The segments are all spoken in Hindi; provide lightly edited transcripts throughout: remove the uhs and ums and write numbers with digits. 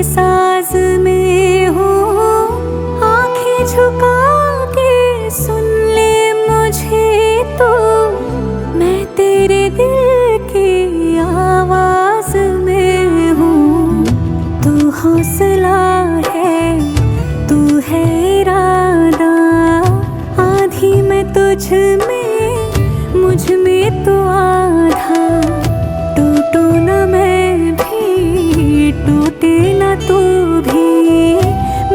साज में हूँ, आंखें झुका के सुन ले मुझे तो, मैं तेरे दिल की आवाज में हूँ। तू हौसला है, तू है इरादा, आधी मैं तुझ में, मुझ में तो आधा। टूटू न मैं भी, टूटे न तू भी,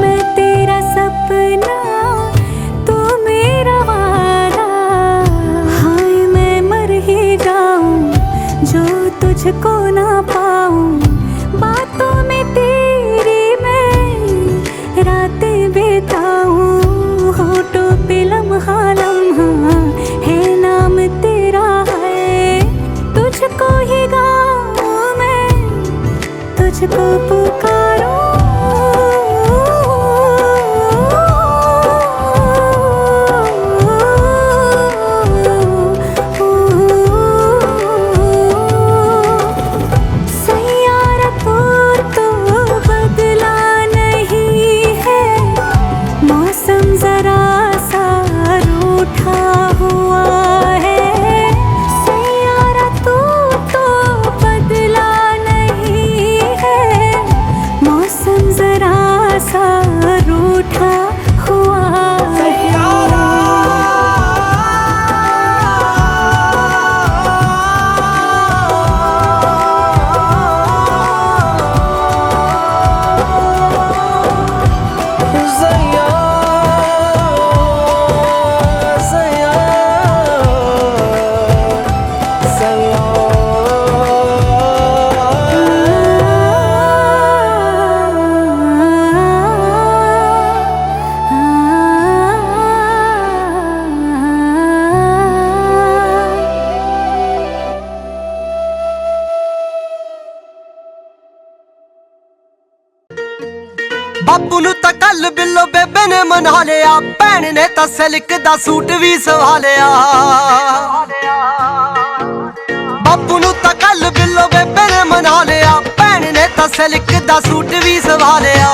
मैं तेरा सपना, तू मेरा वादा। हाय मैं मर ही जाऊं जो तुझको ना पाऊं, बातों में तेरी मैं रातें बिताऊं। होठों पे लम्हा लम्हा है नाम तेरा है, तुझको ही गाऊं मैं, तुझको पुकारूं। सैयारा तो बदला नहीं है, मौसम जरा सा रूठा हुआ है। सैयारा तो बदला नहीं है, मौसम जरा सा रूठा हुआ है। बापू नू तां कल बिल्लो बेबे ने मना लिया, भैन ने तां सिल्क दा सूट भी सवा लिया। बापू नू तां कल बिल्लो बेबे ने मना लिया, भैन ने तां सिल्क दा सूट भी सवा लिया।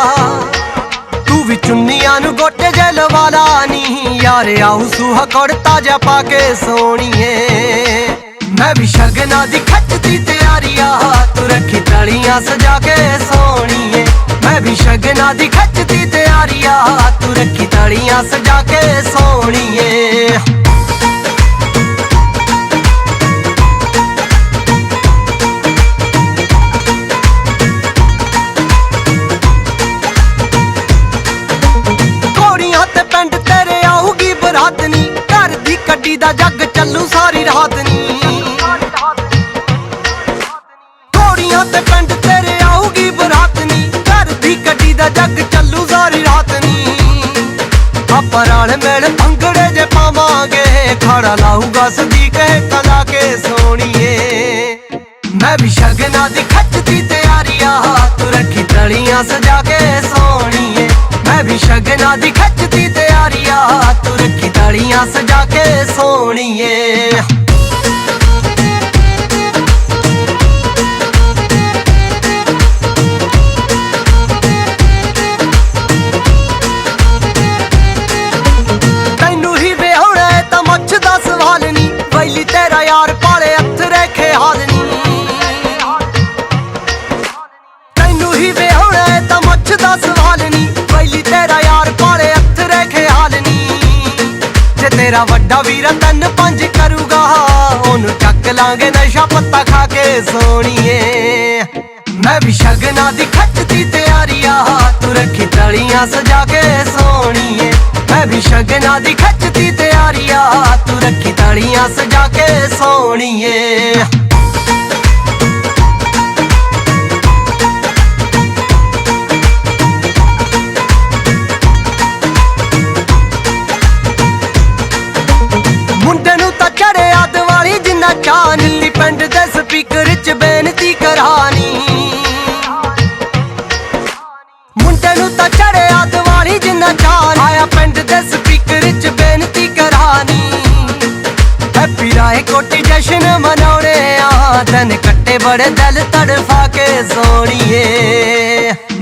तू भी चुन्नियां नू गोटे जे लवा ला नी, यार आऊ सूहा कुड़ता जा पाके सोणीए। मैं भी शगना दी खचदी तैयारिया, तू रखी तलियां सजा के सोणीए। मैं भी शगना दी खचदी तैयारिया, तू रखी तलियां सजा के सोणीए। घोड़ियां ते पिंड तेरे आऊगी बरात नी, घर दी कड्डी दा जग चलू सारी रात नी। घोड़ियां ते पिंड तेरे आऊगी बरात नी, घर दी कड्डी दा जग चलू सारी रात नी। आपां रल मिल भंगड़े जे पावांगे, खड़ा लाऊगा सदीक कला के सोणीए। मैं भी शगना दी खचदी तैयारिया, तू रखी तलियां सजा के सोणीए। मैं भी शगना दी खचदी तैयारिया, तू रखी तलियां सजा के सोणीए। तैनू ही विआहना है तां मुछ दा सवाल नी, वैली तेरा यार पाले हत्थ रखे हाल नी। तैनू ही विआहना है तां मुछ दा सवाल नी, वैली तेरा यार पाले हत्थ रखे हाल नी। जे तेरा वड्डा वीर तन पंज करूगा, ओनू चक लांगे नशा पत्ता खा के सोणीए। मैं भी शगना दी खचदी तैयारिया, तू रखी तलियां सजा के सोणीए। मैं भी शगना दी खचदी तैयारिया, तू रखी तलियां सजा के सोणीए। मुंडे नू तां चढ़िया दिवाली जिन्ना चाऽ, नीली पिंड दे स्पीकर च बेनती करानी। मुंडे नू तां चढ़िया दिवाली जिन्ना चाऽ, आया पिंड दे स्पीकर च बेनती करानी। हैप्पी राय कोटी जश्न मनाउणे आ, दिन कट्टे बड़े दिल तड़फा के सोणीए।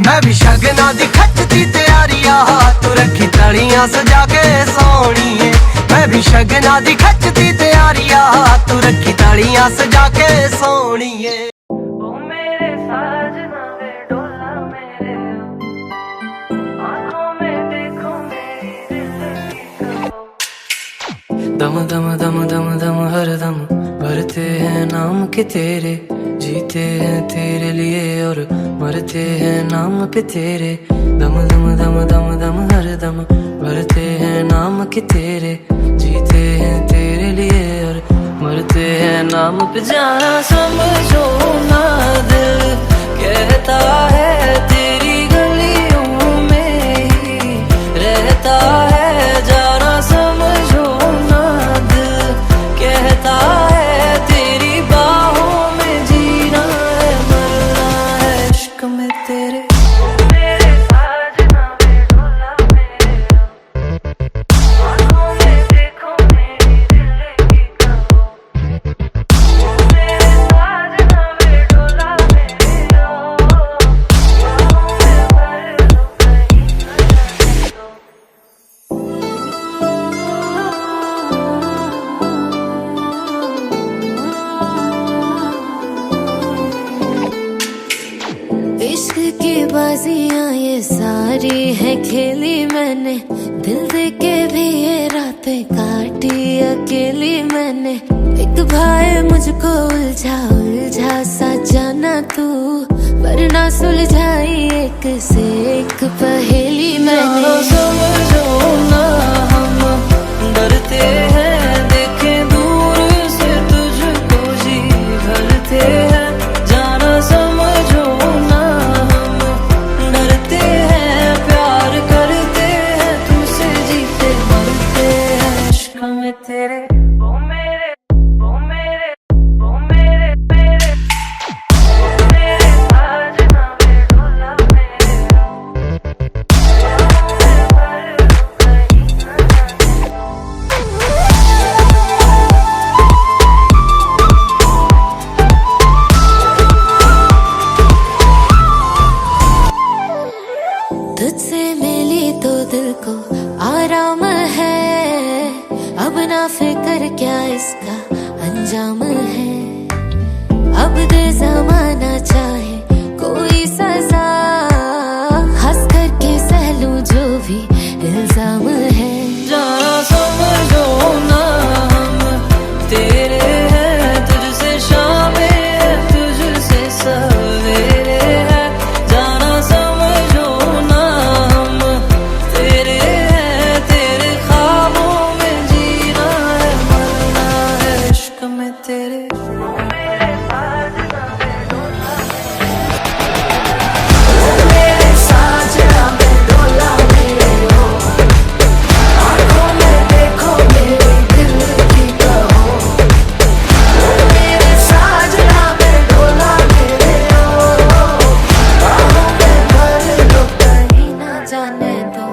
मैं मैं भी शगना दी खचती तैयारिया, तू रखी तलियां सजा के सोनिए। मैं भी शगना दी खचती तैयारिया, तू रखी तलियां सजा के सोनिए। ओ मेरे साजना वे डोला मेरे, आँखों में देखो मेरी दिल की खबरों। दम दम दम दम दम हर दम भरते हैं नाम के तेरे, जीते हैं तेरे लिए और मरते हैं नाम पे तेरे। दम दम दम दम दम हर दम भरते हैं नाम के तेरे, जीते हैं तेरे लिए और मरते हैं नाम पे। जाना समझो ना दिल कहता है तेरी गलियों में ही रहता है। जाना समझो ना दिल कहता है तेरी बाहों में जीना है मरना है इश्क में तेरे। मेरे साजना वे डोला मेरे, आँखों में देखो मेरी दिल की खबरों। मेरे साजना वे डोला मेरे, आँखों में भर लो कहीं न जाने दो। इश्क की बाजियां ये सारी है खेली मैंने, दिल दे के भी ये रातें काटी अकेली मैंने। एक भाई मुझको उलझा उलझा सा जाना तू, वरना सुलझाई एक से एक पहेली मैंने। समझो ना हम डरते हैं देखें दूर से तुझको जी भरते हैं। जाना समझो ना हम डरते हैं प्यार करते हैं तुमसे जीते मरते हैं इश्क में तेरे। ओ मेरे ओ मेरे ओ मेरे मेरे ओ मेरे साजना वे डोला मेरे, आँखों में भर लो कहीं न जाने दो। तुझसे मिली तो दिल को आराम है, अब ना फिक्र क्या इसका अंजाम है। अब दे जमाना चाहे कोई सजा, हंस करके सह लूं जो भी इल्जाम है। जाना समझो ना हम तेरे हैं, तुझसे शामें हैं तुझसे सवेरे हैं। जाना समझो ना हम तेरे हैं, तेरे ख्वाबों में जीना है मरना है इश्क में तेरे। मेरे साजना वे डोला मेरे साजना वे डोला मेरे, आँखों में देखो मेरी दिल की कहो। मेरे साजना वे डोला मेरे, बाहों में भर लो कहीं न जाने दो।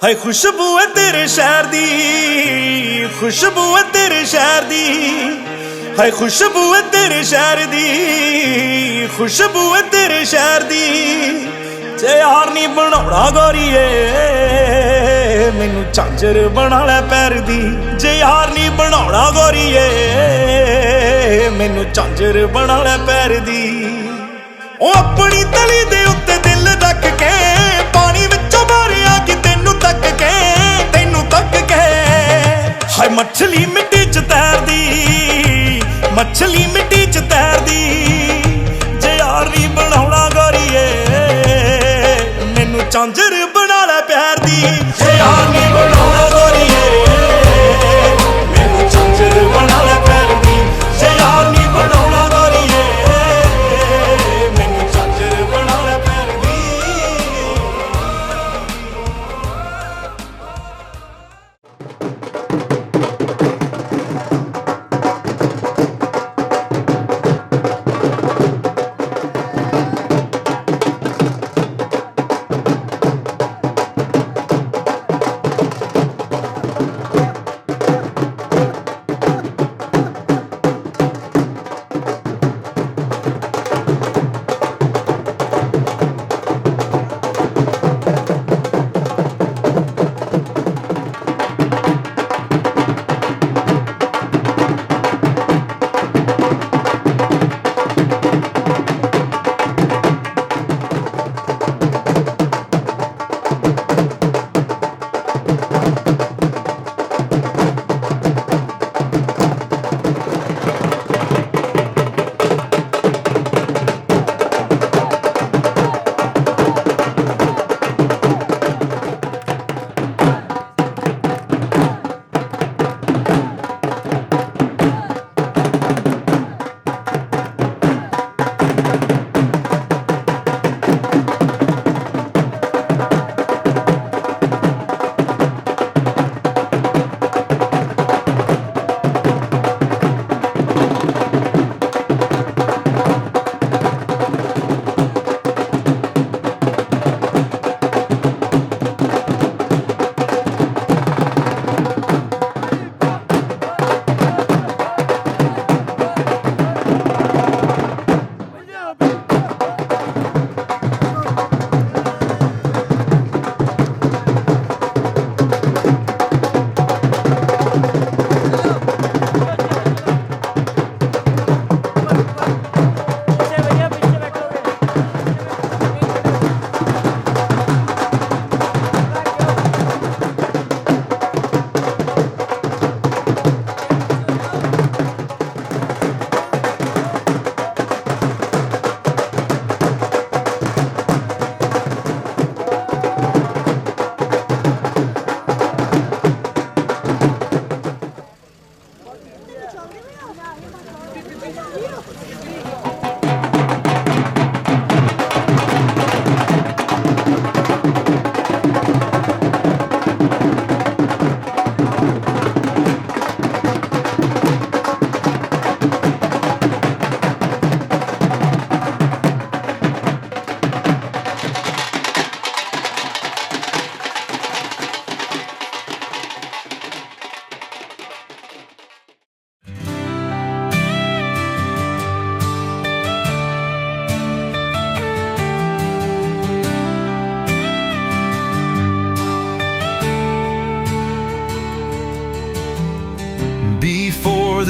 हाय खुशबू है तेरे शहर दी, खुशबू है तेरे शहर दी। हाय खुशबू है तेरे शहर दी, खुशबू है तेरे शहर दी। जे यार नी बनाउणा गोरीए मैनू झांझर बना लै पैर दी। जे यार नी बनाउणा गोरीए मैनू झांझर बना लै पैर दी। ओ अपनी तली दे उत्ते दिल रख के पानी विचों मारिया कि तेनू तक के हाय मछली मिट्टी च तैरदी, मछली मिट्टी च तैरदी। जे यार नी बनाउणा गोरीए मैनू झांझर बना लै प्यार दी। जे यार नी बनाउणा गोरीए मैनू झांझर बना लै प्यार दी। जे यार नी बनाउणा गोरीए मैनू झांझर बना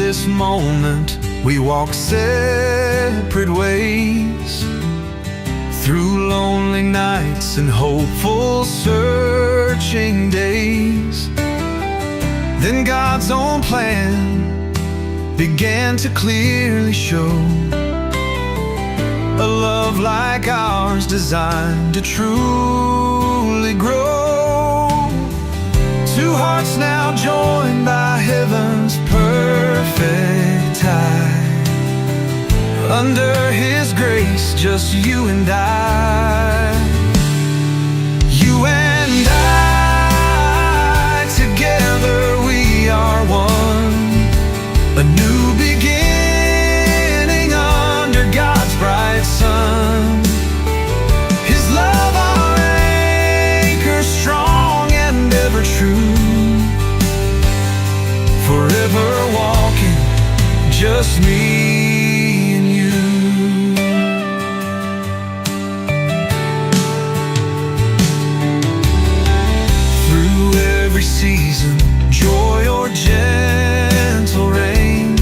this moment we walk separate ways, through lonely nights and hopeful searching days. Then God's own plan began to clearly show a love like ours designed to truly grow. Two hearts now joined by heaven's perfect tie, under His grace, just you and I. You and I, together we are one. A new beginning under God's bright sun. His love our anchor, strong and ever true. Forever walking, just me and you. Through every season, joy or gentle rain,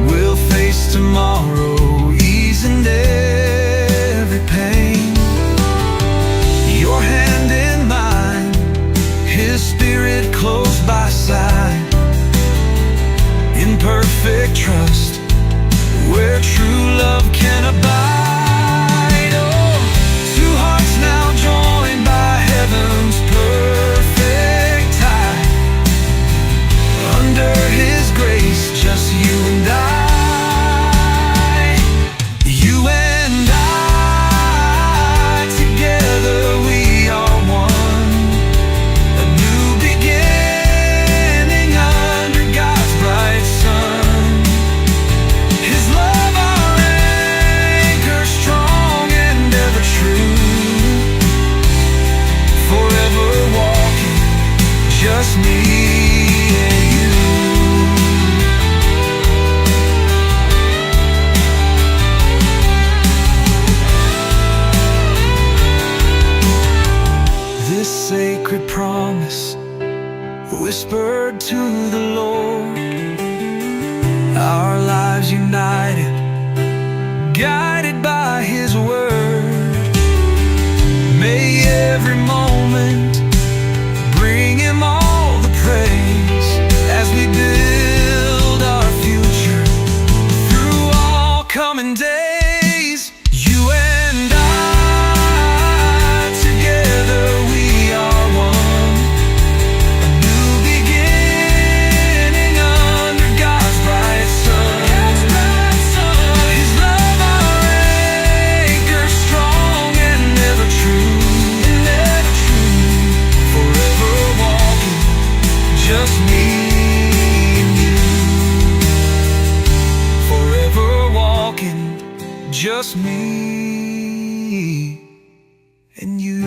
we'll face tomorrow, easing every pain. Your hand in mine, His Spirit close by side, in perfect trust, where true love can abide. Oh, two hearts now joined by heaven's perfect tie, under His grace, just you and I. You and I, together we are one. A new beginning under God's bright sun. His love our anchor, strong and ever true. Forever walking, just me and you. This sacred promise, whispered to the Lord, our lives united, guided by His word. May every moment bring Him all the praise, as we build our future through all coming days. You and I, together we are one. A new beginning under God's bright sun. His love our anchor, strong and ever true. Forever walking, just me and you. Forever walking, just me and you.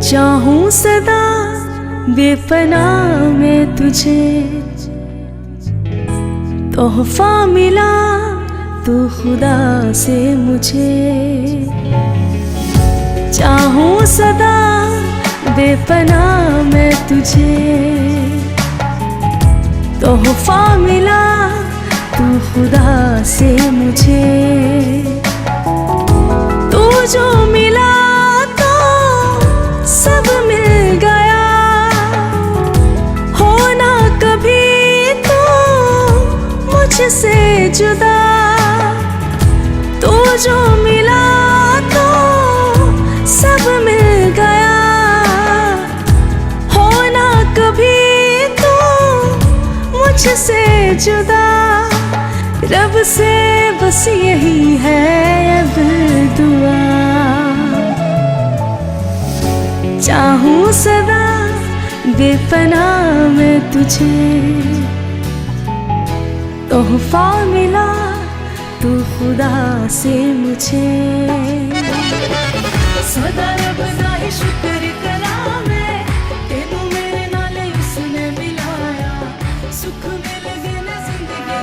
चाहूं सदा बेपना में तुझे, तोहफा मिला तो खुदा से मुझे। चाहूं सदा बेपना में तुझे, तोहफा मिला तो खुदा से मुझे। तू जो मिला सब मिल गया, होना कभी तो मुझसे जुदा। तू जो मिला तो सब मिल गया, होना कभी तो मुझसे जुदा। रब से बस यही है अब दुआ। चाहूं सदा बेपना मैं तुझे, तोहफा मिला तू खुदा से मुझे। सदा रब दा ही शुक्र करा मैं, तेनू मेरे नाल उसने मिलाया, सुख मिल गए ना जिंदगी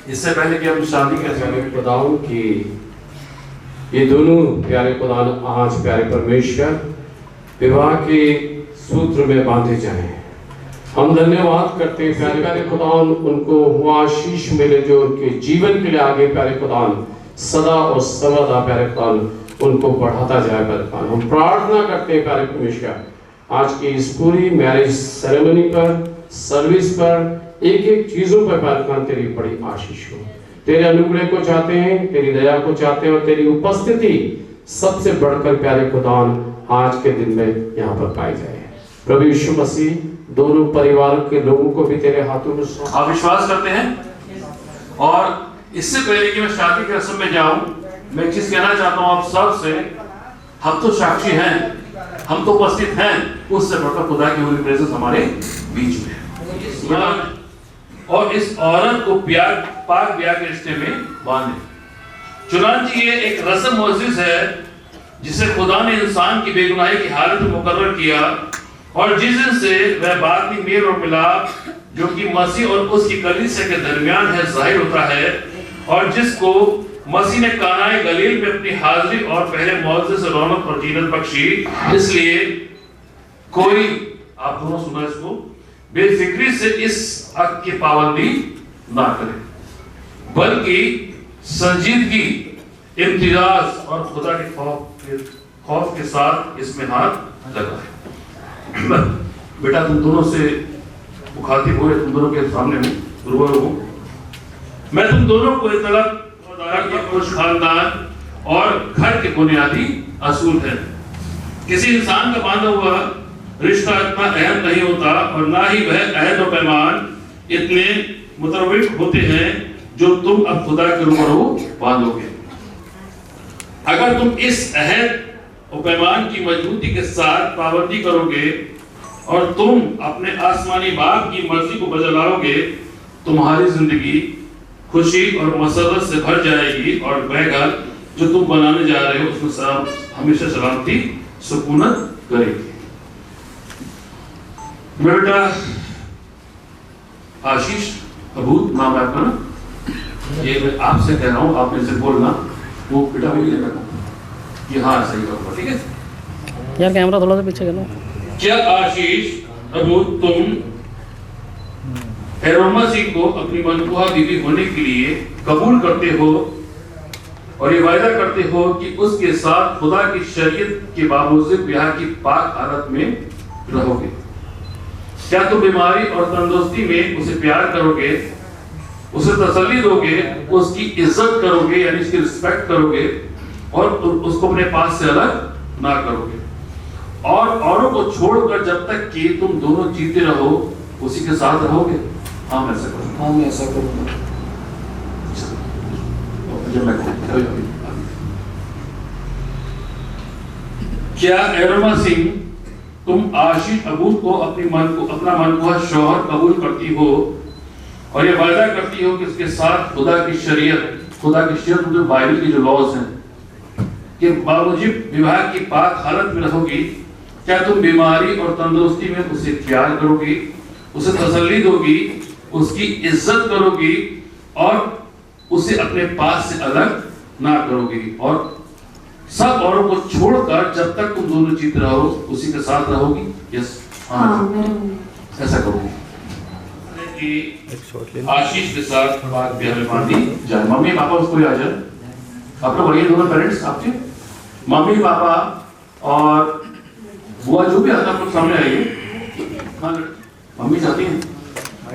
इससे पहले कि हम शादी के समय खुदाऊं कि ये दोनों प्यारे खुदा आज प्यारे परमेश्वर विवाह के सूत्र में बांधे जाएं। हम धन्यवाद करते हैं प्यारे प्यारे खुदावन, उनको वो आशीष मिले जो उनके जीवन के लिए आगे प्यारे खुदावन सदा और सर्वदा प्यारे खुदावन उनको बढ़ाता जाए। प्यारे खुदावन हम प्रार्थना करते हैं प्यारे परमेश्वर आज की इस पूरी मैरिज सेरेमनी पर, सर्विस पर, एक एक चीजों पर प्यारे खुदावन तेरी बड़ी आशीष हो। तेरे अनुग्रह को चाहते हैं, तेरी दया को चाहते हैं और तेरी उपस्थिति सबसे बढ़कर प्यारे खुदावन आज के दिन में यहाँ पर पाई जाए। प्रभु यीशु मसीह दोनों परिवार के लोगों को भी तेरे हाथों में सौंप। आप विश्वास करते हैं? और इससे पहले कि मैं शादी की रस्म में जाऊं, मैं एक चीज कहना चाहता हूं आप सब से, हम तो साक्षी हैं, हम तो उपस्थित हैं, उससे बढ़कर खुदा की होली प्रेजेंस हमारे बीच में है। और इस औरत को प्यार पाक ब्याह के रिश्ते में बांधे। चुनांचे ये एक रस्म मोजिज़ है जिसे खुदा ने इंसान की बेगुनाही की हालत में मुकर्रर किया और जिस दिन से वह बातनी मेल और मिलाप जो कि मसीह और उसकी कलीसिया के दरमियान है जाहिर होता है, और जिसको मसीह ने कानाए गलील में अपनी हाजिरी और पहले मौजूद से रौनक और जीनत बख्शी। इसलिए कोई, आप दोनों सुना इसको, बेफिक्री से इस हक की पाबंदी ना करे, बल्कि संजीदगी, इम्तियाज और खुदा के खौफ के साथ इसमें हाथ लगाए। बेटा तुम दोनों से मुखातिब हुए, तुम दोनों के सामने में रूबरू हूं। मैं तुम दोनों को इत्तला के खुश खानदान और घर के बुनियादी असूल है। किसी इंसान का बांधा हुआ रिश्ता इतना अहम नहीं होता और ना ही वह अहद और पैमान इतने मुतरविक होते हैं जो तुम अब खुदा के रूबरू बांधोगे। अगर तुम इस अहद और पैमान की मजबूती के साथ पाबंदी करोगे और तुम अपने आसमानी बाप की मर्जी को बजा लाओगे तुम्हारी जिंदगी खुशी और मसरत से भर जाएगी और वह घर जो तुम बनाने जा रहे हो उसमें हमेशा सलामती सुकूनत करेगी। बेटा आशीष अबूद नाम है आपका ना, ये मैं आपसे कह रहा हूँ, आप मेरे से बोलना, वो बेटा भी लेना कि हाँ सही होगा, ठीक है यार कैमरा थोड़ा सा पीछे करना। क्या आशीष अबूद तुम एरोमा सिंह को अपनी मनकुहा बीवी होने के लिए कबूल करते हो और ये वायदा करते हो कि उसके साथ खुदा की शरीयत के बावजूद ब्याह की पाक हालत में रहोगे? क्या तुम बीमारी और तंदुरुस्ती में उसे प्यार करोगे, उसे तसल्ली दोगे, उसकी इज्जत करोगे यानी उसकी रिस्पेक्ट करोगे और उसको अपने पास से अलग ना करोगे और औरों को छोड़कर जब तक कि तुम दोनों जीते रहो उसी के साथ रहोगे? हाँ मैं ऐसा करूँगा। हाँ मैं ऐसा करूँगा। क्या एरोमा सिंह तुम आशीष अबूद को अपना मनकुहा शौहर कबूल करती हो और ये वायदा करती हो कि उसके साथ खुदा की शरीयत मतलब बाइबल की जो लॉज हैं कि बावजूद विवाह की पाक हालत में रहोगी? क्या तुम बीमारी और तंदुरुस्ती में उसे प्यार करोगी, उसे तसल्ली दोगी, उसकी इज्जत करोगी और उसे अपने पास से अलग ना करोगी और सब औरों को छोड़कर जब तक तुम दोनों जीत रहो उसी के साथ रहोगी? यस हाँ ऐसा करोगी कि आशीष के साथ बात ब्याह में बांधी जाए। मम्मी पापा उसको आ जाए, आप लोग बढ़िया दोनों पेरेंट्स आपके मम्मी पापा और बुआ जो भी आता है आप लोग सामने आइए। हाँ मम्मी चाहती हैं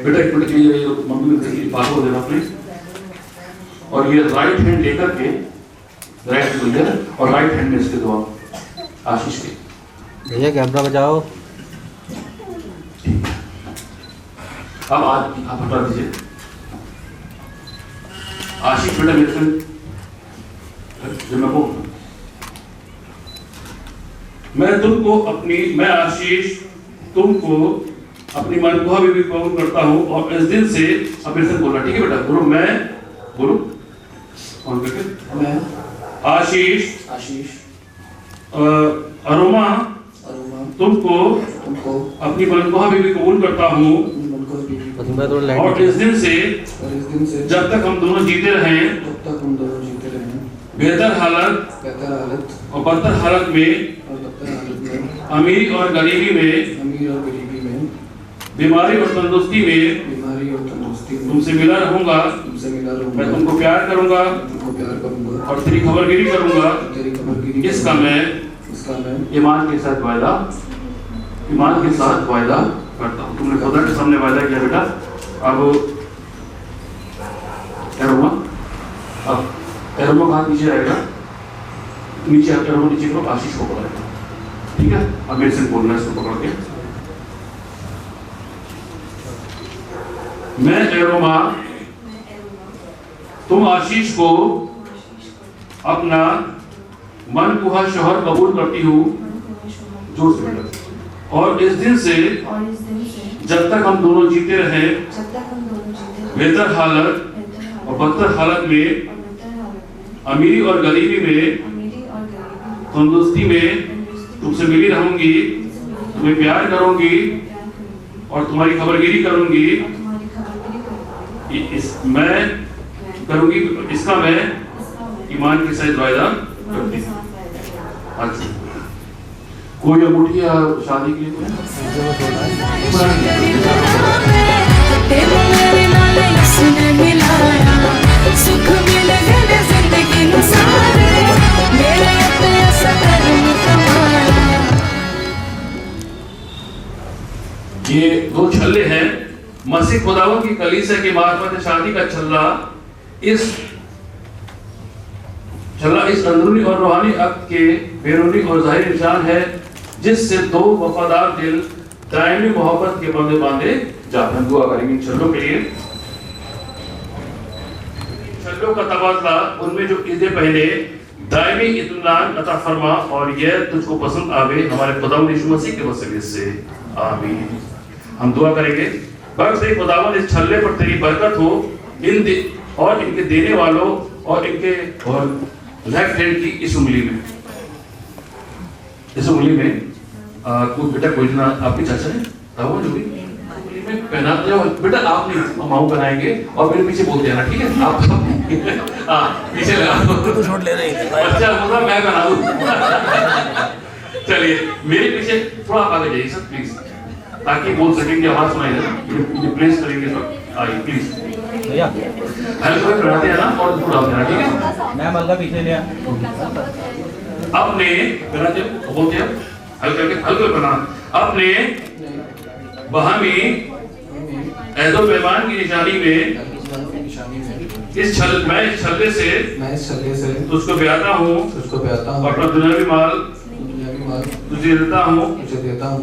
बेटा एक मिनट लीजिए, मम्मी ने पापा को देना प्लीज और ये राइट हैंड लेकर के राइट और राइट हैंड में इसके दो आशीष के। भैया कैमरा बजाओ। अब आप हटा दीजिए। आशीष बेटा मेरे से मैं आशीष तुमको अपनी मनकुहा बीवी कबूल करता हूँ और इस दिन से अब मेरे से बोलना, ठीक है बेटा? बोलो मैं बोलो कौन करके मैं आशीष आशीष अरोमा तुमको अपनी मनकुहा बीवी कबूल करता हूँ और इस दिन से जब तक हम दोनों जीते रहें बेहतर हालत और बदतर हालत में अमीरी और गरीबी में बीमारी और तंदुरुस्ती में तुमसे मिला रहूंगा। मैं तुमको प्यार करूंगा और तेरी खबरगिरी करूंगा। इसका मैं ईमान के साथ वायदा करता हूँ। तुमने खुदा के सामने वायदा किया बेटा। अब एरोमा कहाँ नीचे रहेगा, नीचे एरोमा नीचे को आशीष को पकड़ेगा, ठीक है? अब मेरे से बोलना है इसको पकड़ के। मैं एरोमा तुम आशीष को अपना मनकुहा शौहर कबूल करती हूँ जोर से बेटा और इस दिन से जब तक हम दोनों जीते रहे बेहतर हालत और बदतर हालत में अमीरी और गरीबी में तंदुरुस्ती में तुमसे मिली रहूंगी, तुम्हें प्यार करूंगी और तुम्हारी खबरगिरी करूंगी। मैं करूंगी इसका मैं ईमान के साथ वायदा करती हूँ। अच्छा कोई अंगूठी या शादी के लिए ये दो छल्ले हैं मसीह खुदावंद की कलीसिया की मार्फत शादी का छल्ला इस अंदरूनी और रूहानी अक्द के बैरूनी और ज़ाहिरी निशान है जिससे दो वफादार दिल दायमी मोहब्बत के बंधे बांधे जाते हैं। दुआ करेंगे इन छल्लों के लिए। छल्लों का तबादला उनमें जो ईदे पहले दायमी इत्मीनान अता फरमा और यह तुझको पसंद आवे हमारे खुदावंद यीशु मसीह के वसीले से आमीन। हम दुआ करेंगे। बख्श दे खुदावंद इस छल्ले पर तेरी बरकत हो, और इनके देने वालों और इनके और लेफ्ट हैंड की इस उंगली में कोई बेटा कोई ना आपकी चाचा है जो भी उंगली में पहना दो बेटा, आप नहीं माऊ बनाएंगे और मेरे पीछे बोल देना, ठीक है? आप पीछे लगा दो, छोड़ ले रही अच्छा बोला मैं बना दूं। चलिए मेरे पीछे थोड़ा आगे जाइए सर प्लीज, ताकि बोल सकें कि आवाज सुनाई दे। प्लेस करेंगे सर, आइए प्लीज भैया हल्के में बनाते हैं ना और थोड़ा देना, ठीक है? मैं बल्ला पीछे लिया अपने बनाते बोलते हैं हल्के बना अपने बहामी ऐदो पैमान की निशानी में इस छल्ले से तुझको ब्याता हूँ और अपना दुनियावी माल तुझे देता हूँ,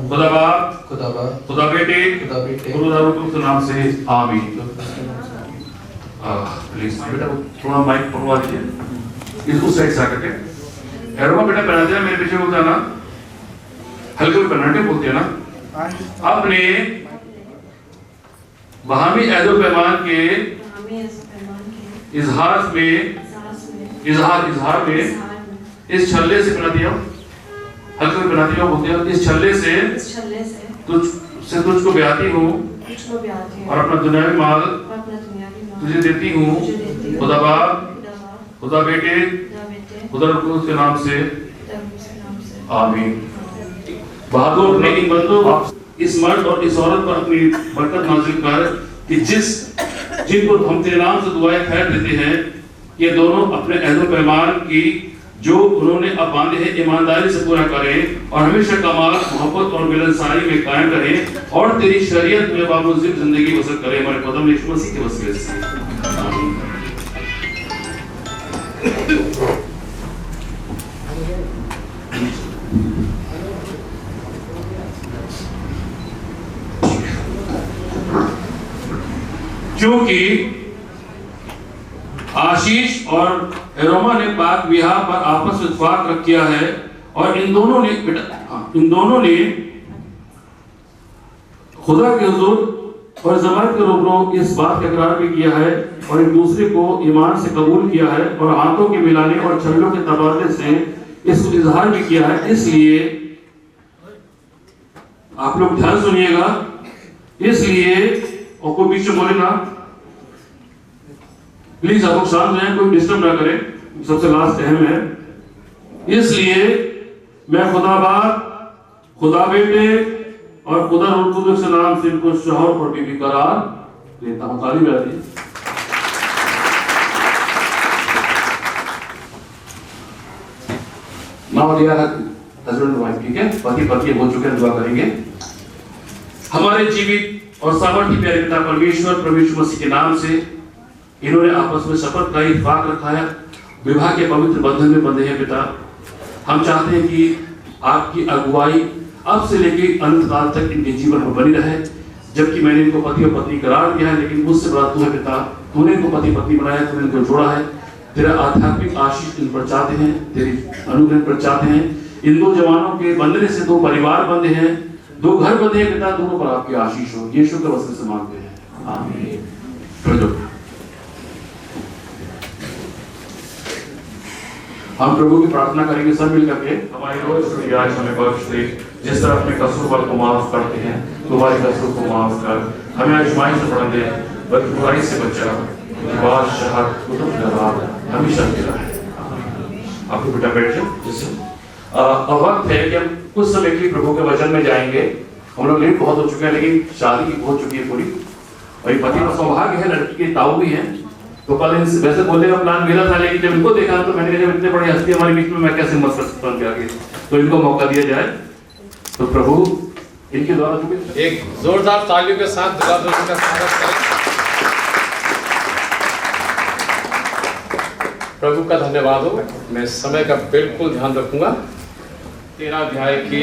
खुदा बाप खुदा बेटे खुदा रूह के नाम से आमीन। प्लीज बेटा थोड़ा माइक पकड़वा दीजिए, इस उस साइड से आकर के एरोमा बेटा पहना देना, मेरे पीछे बोलता ना हल्के में पहनाटे बोलते हैं ना। अपने बहामी ऐदो पैमान के इजहार में इस छल्ले से बना दिया, हल्के में बना दिया बोलते हैं, इस छल्ले से तुझको ब्याती हूँ और अपना दुनियावी माल तुझे देती हूँ, खुदा बाप खुदा बेटे खुदा रूह के नाम से आमीन। बहादुर ने इन बंदों इस मर्द और इस औरत पर अपनी बरकत नाजिल कर कि जिनको हम तेरे नाम से दुआएं खैर देते हैं, ये दोनों अपने अहद पैमान की जो उन्होंने अब बांधे हैं ईमानदारी से पूरा करें और हमेशा कमाल मोहब्बत और मिलनसारी में कायम करें और तेरी शरीयत में बामुज़्ज़िब जिंदगी बसर करें, हमारे कदम यीशु मसीह के वसीले से क्योंकि आशीष और एरोमा ने पाक विवाह पर आपस में इत्तेफाक रख किया है और इन दोनों ने खुदा के हुजूर और ज़मानत के रूबरू इस बात का इकरार भी किया है और एक दूसरे को ईमान से कबूल किया है और हाथों के मिलाने और छल्लों के तबादले से इसको इजहार भी किया है। इसलिए आप लोग ध्यान सुनिएगा, इसलिए और कोई बीच में बोले ना प्लीज, आप लोग शांत रहें, कोई डिस्टर्ब ना करें, सबसे लास्ट अहम है। इसलिए मैं खुदा बाप खुदा बेटे और खुदा रूह के नाम से इनको शौहर और बीवी करार देता हूं। ताली बजाइए। नाउ डियर हस्बैंड वाइफ, ठीक है, पति पत्नी हो चुके हैं, दुआ करेंगे। हमारे जीवित और सामर्थ्य प्यारे पिता परमेश्वर मसीह के नाम से इन्होंने आपस में शपथ का इत्तेफाक रखा है, विवाह के पवित्र बंधन में बंधे हैं। पिता, हम चाहते हैं कि आपकी अगुवाई अब से लेकर अंत काल तक इनके जीवन में बनी रहे। जबकि मैंने इनको पति और पत्नी करार दिया है, लेकिन मुझसे बड़ा तू है पिता, तूने इनको पति पत्नी बनाया, तूने इनको जोड़ा है। तेरा आध्यात्मिक आशीष इन पर चाहते हैं, तेरी अनुग्रह पर चाहते हैं। इन दो जवानों के बंधने से दो परिवार बंधे हैं, दो घर बंधे हैं। पिता, दोनों पर आपकी आशीष हो, यीशु के वसीले से मांगते हैं, आमीन। हम प्रभु की प्रार्थना करेंगे सब मिल करके। हमारी रोज आज हमें बख्श दे, जिस तरह अपने कसूर को माफ करते हैं, तुम्हारे कसूर को माफ कर, हमें आजमाइश से पढ़ दे, बल्कि बुराई से बचा, बादशाह हमेशा तेरा है। आपको बेटा बैठ जाओ। अब वक्त है कि हम कुछ समय के लिए प्रभु के वचन में जाएंगे। हम लोग लेट बहुत हो चुके हैं, लेकिन शादी हो चुकी है पूरी, और ये पति का सौभाग्य है, लड़की के ताऊ भी हैं। तो कल वैसे बोलने का प्लान मेरा था, लेकिन जब इनको देखा तो मैंने कहा जब इतने बड़ी हस्ती हमारे बीच में, मैं कैसे हिम्मत कर सकता हूँ आगे, तो इनको मौका दिया जाए। तो प्रभु इनके द्वारा एक जोरदार तालियों के साथ का स्वागत करें। प्रभु का धन्यवाद हो। मैं समय का बिल्कुल ध्यान रखूंगा। 13 अध्याय के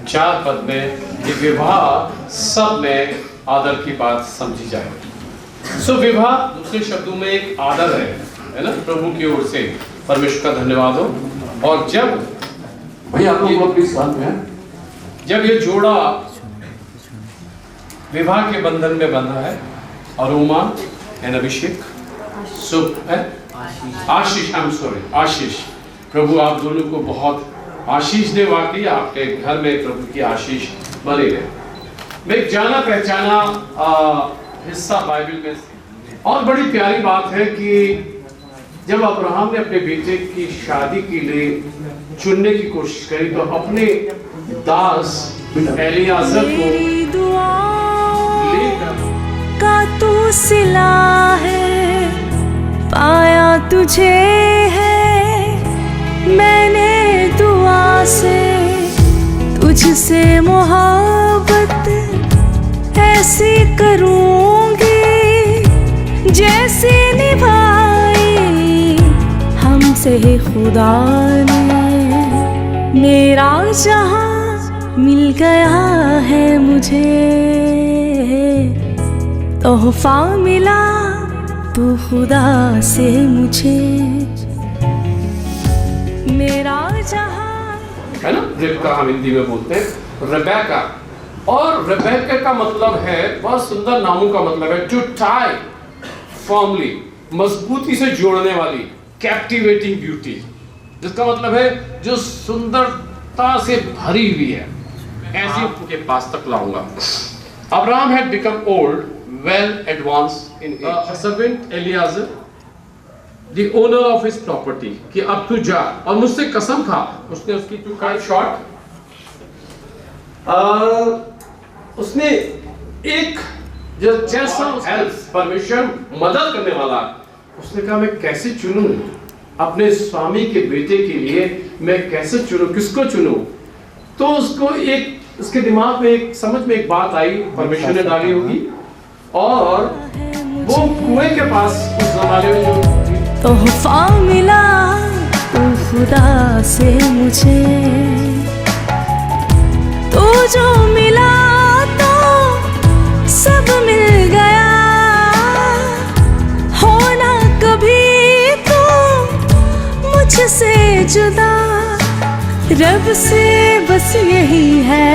4 पद में कि विवाह सब में आदर की बात समझी जाए। सो विवाह दूसरे शब्दों में एक आदर है ना, प्रभु की ओर से। परमेश्वर का धन्यवाद हो। और जब भाई आप लोग प्लीज साथ में, जब ये जोड़ा विवाह के बंधन में बंधा है Aroma and Abhishek Ashish, I am sorry, Ashish. प्रभु आप दोनों को बहुत आशीष दे, वाकई आपके घर में प्रभु की आशीष बनी रहे। मैं एक जाना पहचाना हिस्सा बाइबल में, और बड़ी प्यारी बात है कि जब अब्राहम ने अपने बेटे की शादी के लिए चुनने की कोशिश करी तो अपने दास एलियाजर को लेकर का तू सिला है, पाया तुझे है मैंने दुआ से, तुझसे मोहब्बत ऐसी करूंगी जैसे निभाई हमसे खुदा ने। मेरा जहां मिल गया है मुझे, तोहफा मिला तू खुदा से मुझे। मेरा जहां है ना, रिबका हम हिंदी में बोलते हैं रेबेका, और रेबेका का मतलब है, बहुत सुंदर नामों का मतलब है टू टाई फर्मली, मजबूती से जोड़ने वाली, कैप्टिवेटिंग ब्यूटी, जिसका मतलब है जो सुंदरता से भरी हुई है, ऐसी आपके पास तक लाऊंगा। Abraham had become old, well advanced in age. Servant Eliezer, the owner of his property, कि अब तू जा और मुझसे कसम खा। उसने उसकी टू कट शॉर्ट, उसने एक जो जैसा हेल्प परमिशन मदद करने वाला, उसने कहा मैं कैसे चुनूं अपने स्वामी के बेटे के लिए, मैं कैसे चुनूं, किसको चुनूं? तो उसको एक, उसके दिमाग में एक, समझ में एक बात आई, परमिशन ने डाली होगी, और वो कुएं के पास उस जमाने में जो तोहफा मिला तू खुदा से मुझे, तो जो मिला तो सब मिल गया, होना कभी तो मुझसे जुदा, रब से बस यही है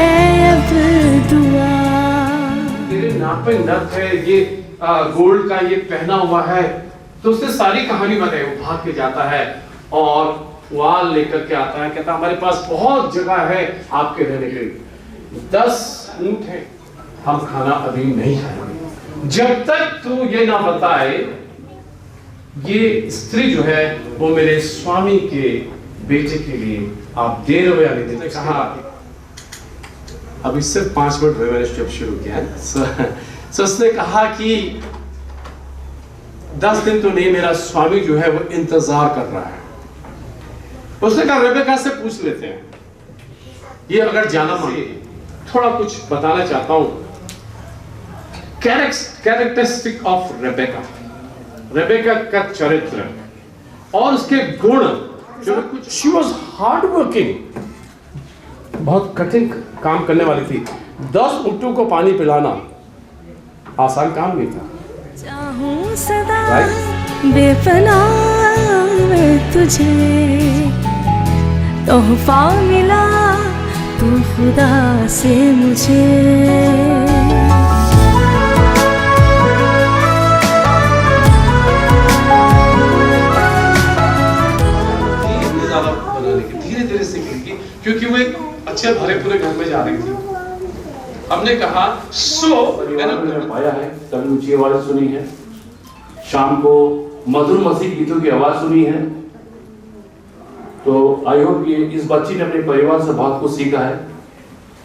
अब दुआ। तेरे नाक पे नथ है, ये गोल्ड का ये पहना हुआ है, तो उसने सारी कहानी बताई। वो भाग के जाता है और वाल लेकर के आता है, कहता हमारे पास बहुत जगह है आपके रहने के लिए, 10 ऊंट है, हम खाना अभी नहीं खाएंगे जब तक तू ये ना बताए ये स्त्री जो है वो मेरे स्वामी के बेटे के लिए आप दे रहे हो या नहीं दे रहे। कहा अभी सिर्फ 5 मिनट हुए मैंने जब शुरू किया है। सो उसने कहा कि 10 दिन तो नहीं, मेरा स्वामी जो है वो इंतजार कर रहा है। उसने कहा रेबेका से पूछ लेते हैं, ये अगर जाना माने, थोड़ा कुछ बताना चाहता हूं कैरेक्टरिस्टिक ऑफ रेबेका, रेबेका का चरित्र और उसके गुण जो कुछ। शी वॉज हार्ड वर्किंग, बहुत कठिन काम करने वाली थी। 10 ऊँटों को पानी पिलाना आसान काम नहीं था। चाहूं सदा बेपनाह मैं तुझे, तोहफा मिला तू खुदा से मुझे। धीरे धीरे सीखेगी, क्योंकि वो एक अच्छे भरे पूरे घर में जा रही थी। हमने कहा मैंने पाया है, कभी ऊंची आवाज सुनी है, शाम को मधुर मसीह गीतों की आवाज सुनी है। तो आई होप ये इस बच्ची ने अपने परिवार से बहुत कुछ सीखा है,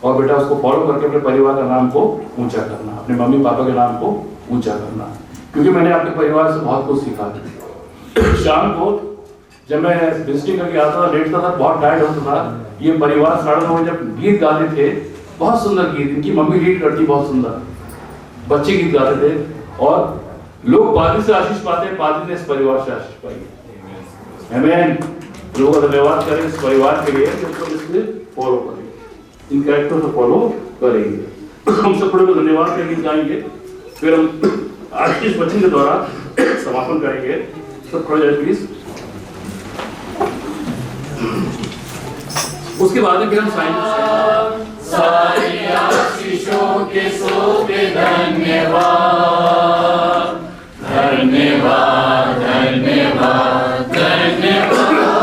और बेटा उसको फॉलो करके अपने परिवार का नाम को ऊंचा करना, अपने मम्मी पापा के नाम को ऊंचा करना, क्योंकि मैंने अपने परिवार से बहुत कुछ सीखा। शाम को जब मैं विजिटिंग करके आता था, लेटता था, बहुत टायर्ड होता था, ये परिवार 9:30 जब गीत गाते थे, बहुत सुंदर गीत, इनकी मम्मी लीड करती, बहुत सुंदर बच्चे गीत गाते थे, और लोग पादरी से आशीष पाते हैं, पादरी ने इस परिवार से आशीष पाई। आमीन। लोगों का धन्यवाद करें इस परिवार के लिए जो इसमें फॉलो करेंगे, इन कैरेक्टर को फॉलो करेंगे। हम सब को धन्यवाद के गीत गाएंगे, फिर हम आशीष वचन के द्वारा समापन करेंगे। सब खड़े जाए प्लीज। उसके बाद में फिर हम साइन आशीषों के सोते धन्यवाद धन्यवाद धन्यवाद धन्यवाद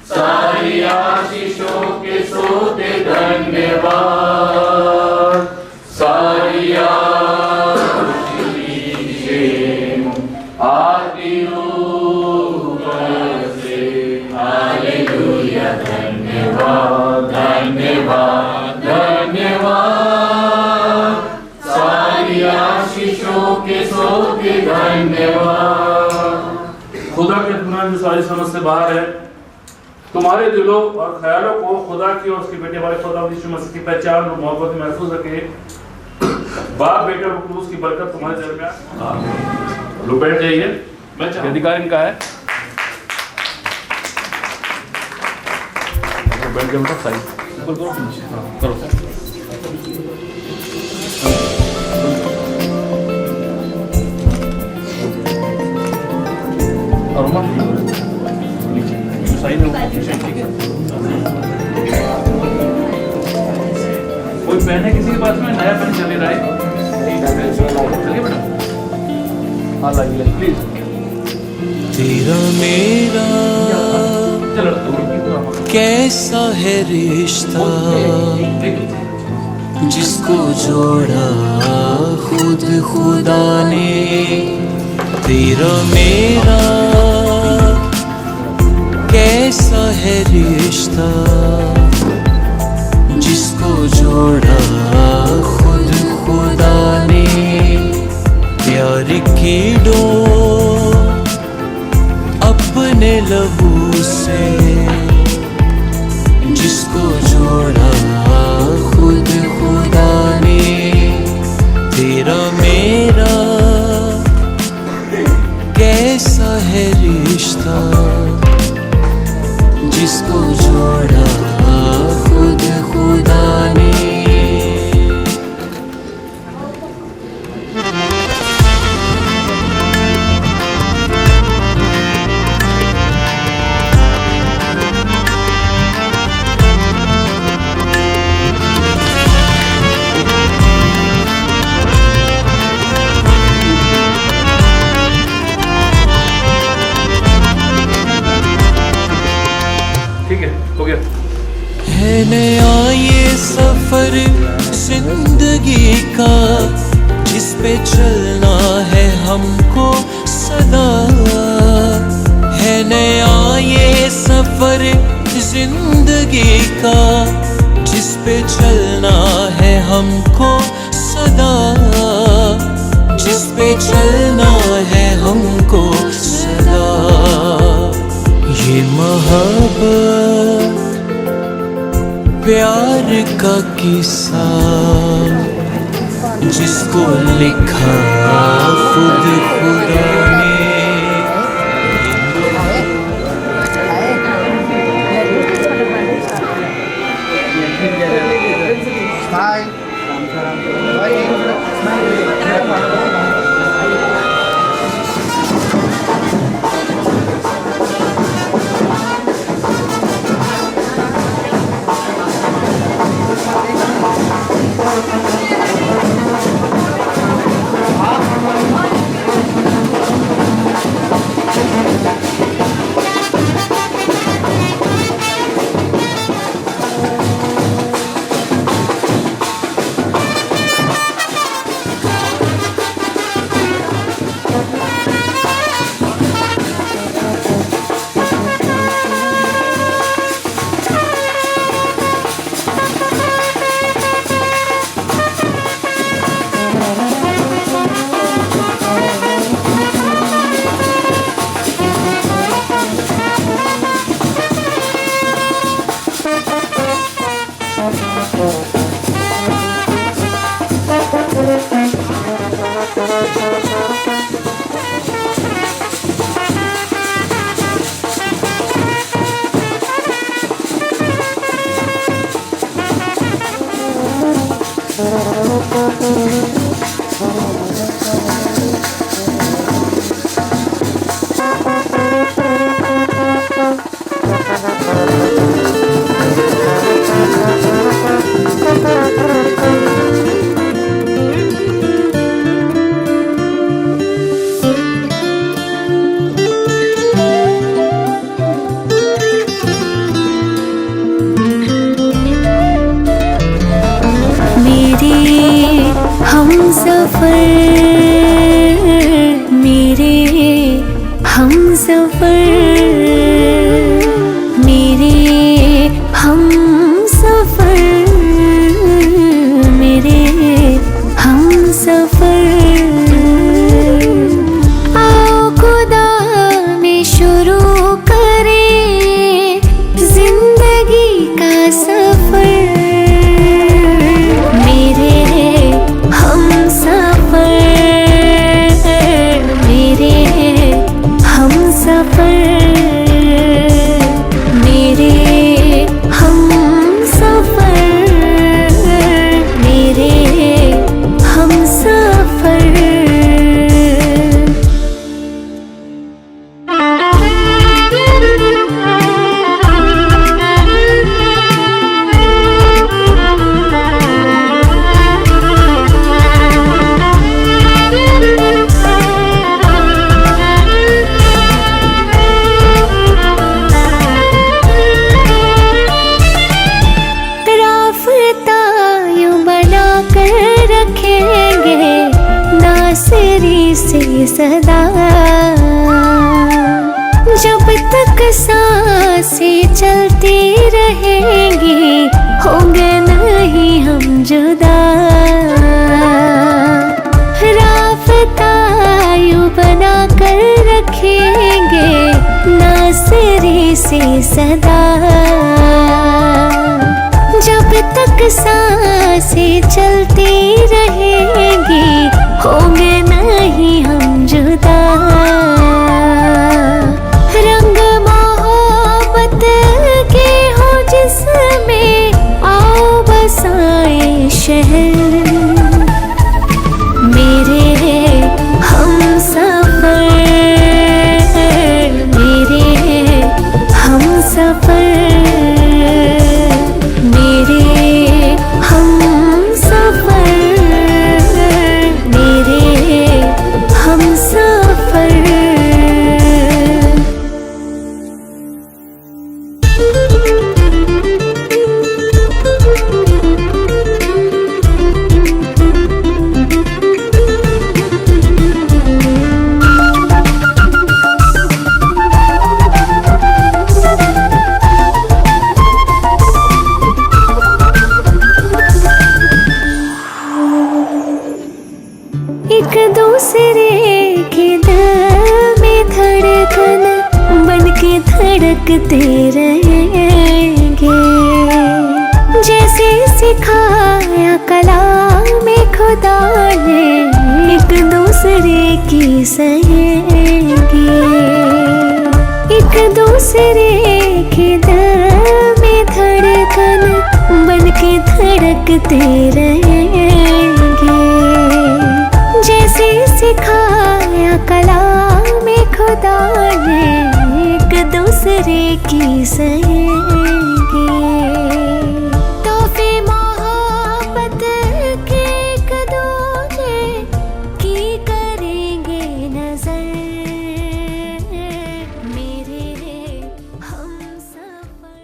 सारी आशीषों के सोते धन्यवाद सारी आशीषें आती ऊपर से हालेलुया धन्यवाद धन्यवाद धन्यवाद सारी आशीषों के सोते धन्यवाद। खुदा के दुनिया जो सारी समझ से बाहर है, तुम्हारे दिलों और ख्यालों को खुदा की और उसके बेटे हमारे खुदा यीशु मसीह की पहचान और मोहब्बत में महफूज रखे। बाप बेटे और उसकी बरकत तुम्हारे दरमियान। लोग बैठ जाइए, अधिकार इनका है। बैठ जाओ बेटा, सही करो। और कोई पेन है किसी के पास में? नया पेन चले रहा है, चलिए बेटा। हाँ लाइए प्लीज। तेरा मेरा कैसा है रिश्ता, जिसको जोड़ा खुद खुदा ने। तेरा मेरा कैसा है रिश्ता, जिसको जोड़ा खुद खुदा ने। प्यार की डोर अपने लहू से, जिसको जोड़ा खुद खुदा ने। तेरा मेरा कैसा है रिश्ता, जिसको जोड़ा खुद खुदा ने। ठीक है, हो गया। है नया ये सफर जिंदगी का, जिस पे चलना है हमको सदा। है नया ये सफर जिंदगी का, जिस पे चलना है हमको सदा। जिस पे चलना है हमको सदा। ये मोहब्बत प्यार का किस्सा, जिसको लिखा खुद खुदा ने। सदा। जब तक सांसें चलती रहेंगी होंगे नहीं हम जुदा। राफ़ता यूं बना कर रखेंगे नासरी से सदा। जब तक सांसें चलती रहेंगी होंगे नहीं हम जुदा। रंग मोहब्बत के हो जिसमें आओ बसाए शहर। मेरे हम सफर, मेरे हम सफर, मेरे हम सफर, मेरे हम सफर। एक दूसरे के दिल में धड़कन बन के धड़कते रहेंगे। जैसे सिखाया कलाम में खुदा ने एक दूसरे की सहेंगे। एक दूसरे के दिल में धड़कन बन के धड़कते रहेंगे। जैसे सिखाया कलाम में खुदा ने एक दूसरे की सहेंगे। तोहफे मोहब्बत के एक दूजे की करेंगे नजर। मेरे हम सफर।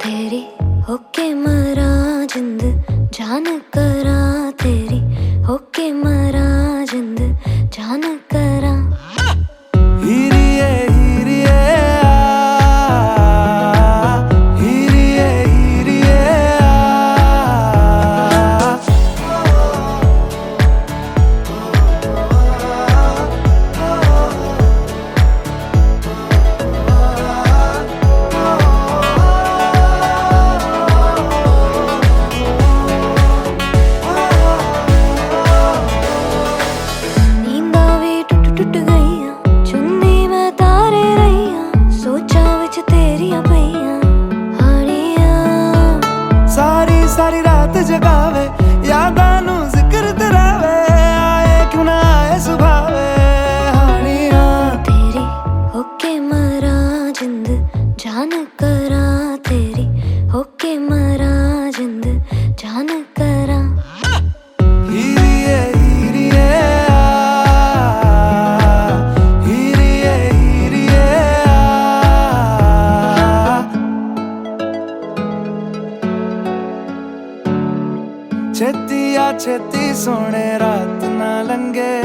तेरी होके मरा जिंद जान करा। तेरी होके मरा जिंद जान करा। सारी रात जगावे यादां नू जिक्र तरावे। आए क्यों ना आए सुभावे हानियां। तेरी होके मरा जिंद जान करा। तेरी होके मरा जिंद जान करा। हीरिए हीरिए हीरिए हीरिए छेती आ छेती सोने रात ना लंगे।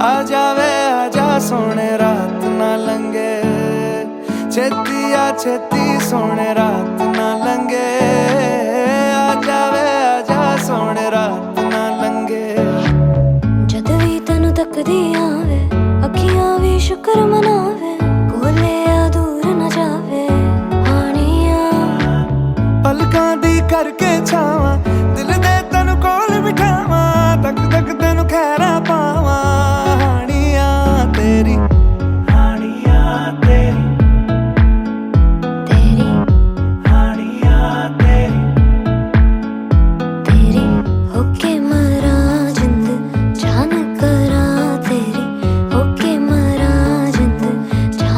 आ जावे आजा सोने रात ना लंगे। छेती आ छेती सोने रात ना लंगे। आ जावे आजा सोने रात ना लंगे। जद भी तैनू तकदी आवे अखियां भी शुक्र मनावे। कोले आ दूर न जावे हानियां। पलकां दी करके छावां दिल दे तैनू कोल बिठावां। तक तक तैनू खैरा पावां हानियां तेरी। हानियां तेरी तेरी हानियां तेरी। तेरी होके मरा जिंद जान करा। तेरी होके मरा जिंद जान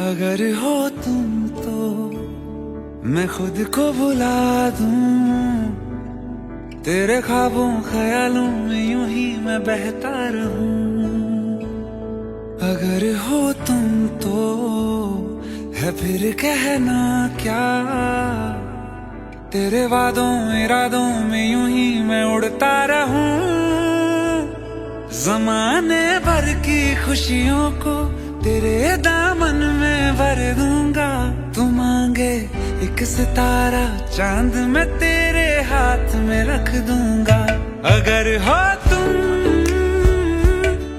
अगर हो तुम तो मैं खुद को भुला दूं, तेरे ख्वाबों ख्यालों में यूं ही मैं बहता रहूं। अगर हो तुम तो है फिर कहना क्या, तेरे वादों इरादों में यूं ही मैं उड़ता रहूं। ज़माने भर की खुशियों को तेरे दामन में भर दूंगा। तू मांगे एक सितारा चांद मैं तेरे हाथ में रख दूंगा। अगर हो तुम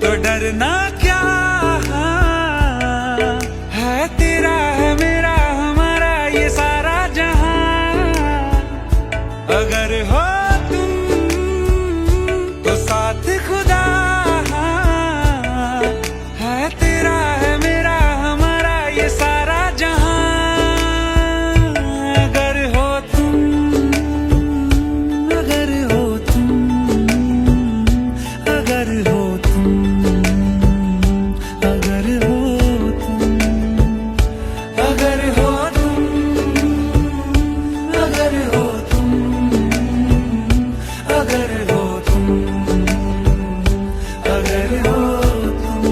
तो डरना क्या, है तेरा है मेरा हमारा ये सारा जहां। अगर हो तुम तो साथ खुदा, है तेरा है मेरा हमारा ये सारा जहां। अगर हो तुम, अगर हो तुम, अगर हो तुम, अगर हो तुम, अगर हो तुम, अगर हो तुम, अगर हो तुम, अगर हो तुम।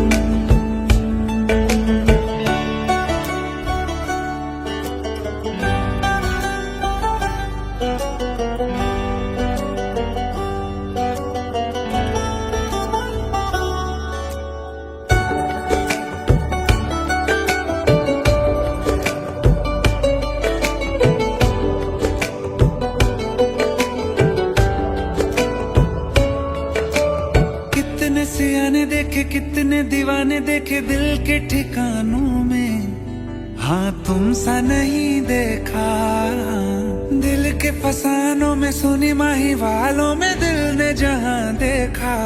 कितने सियाने देखे कितने दीवाने देखे दिल के ठिकानों में, हाँ तुम सा नहीं देखा। दिल के फसानों में सुनी माही वालों में दिल ने जहां देखा,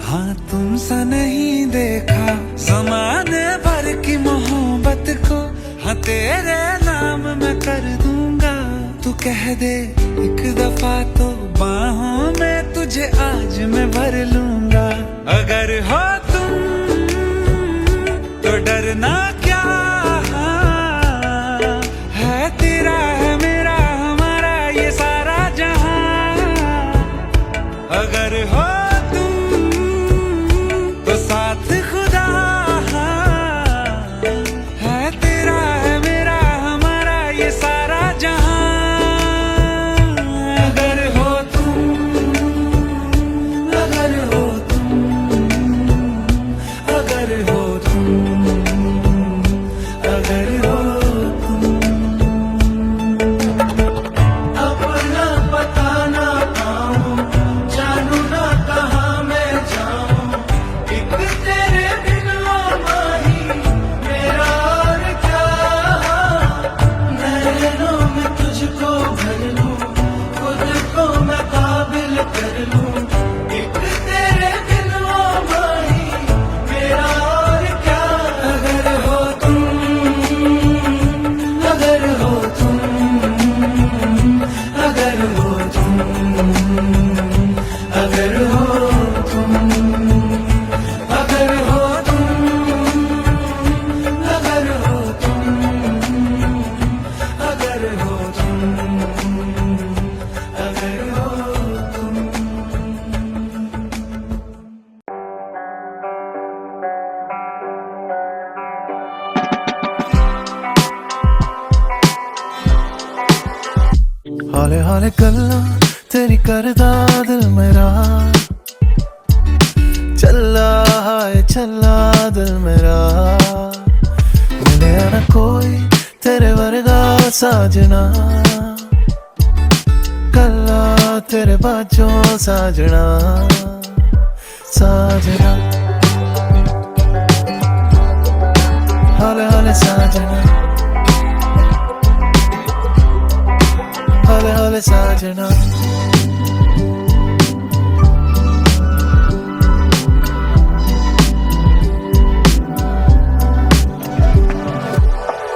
हाँ तुम सा नहीं देखा। ज़माने भर की मोहब्बत को हाँ तेरे नाम मैं कर दूंगा। तू कह दे एक दफा तो बाहों में तुझे आज मैं भर लूंगा। अगर हो तुम तो डरना क्या, है तेरा है मेरा हमारा ये सारा जहां। अगर हो तुम तो साथ खुदा, है तेरा है मेरा हमारा ये सारा जहां। अगर हो तुम, अगर हो तुम, अगर हो तुम, अगर हो तुम। अपना पता ना पाऊं, जानू ना कहाँ मैं जाऊं, एक तेरे बिन माही मेरा और क्या। नैनों में तुझको भर लूं, खुद को मैं काबिल कर लूं, एक तेरे बिन माही मेरा और क्या। अगर हो तुम, अगर हो तुम, अगर हो तुम, अगर हो तुम, अगर हो तुम, अगर हो तुम, अगर हो तुम, अगर हो तुम। हौले हौले गल्लां तेरी करदा दिल मेरा, चला है चला दिल मेरा। मिले ना कोई तेरे वर्गा साजना, कल्ला तेरे बाजों साजना साजना। हौले हौले साजना, हौले हौले साजना।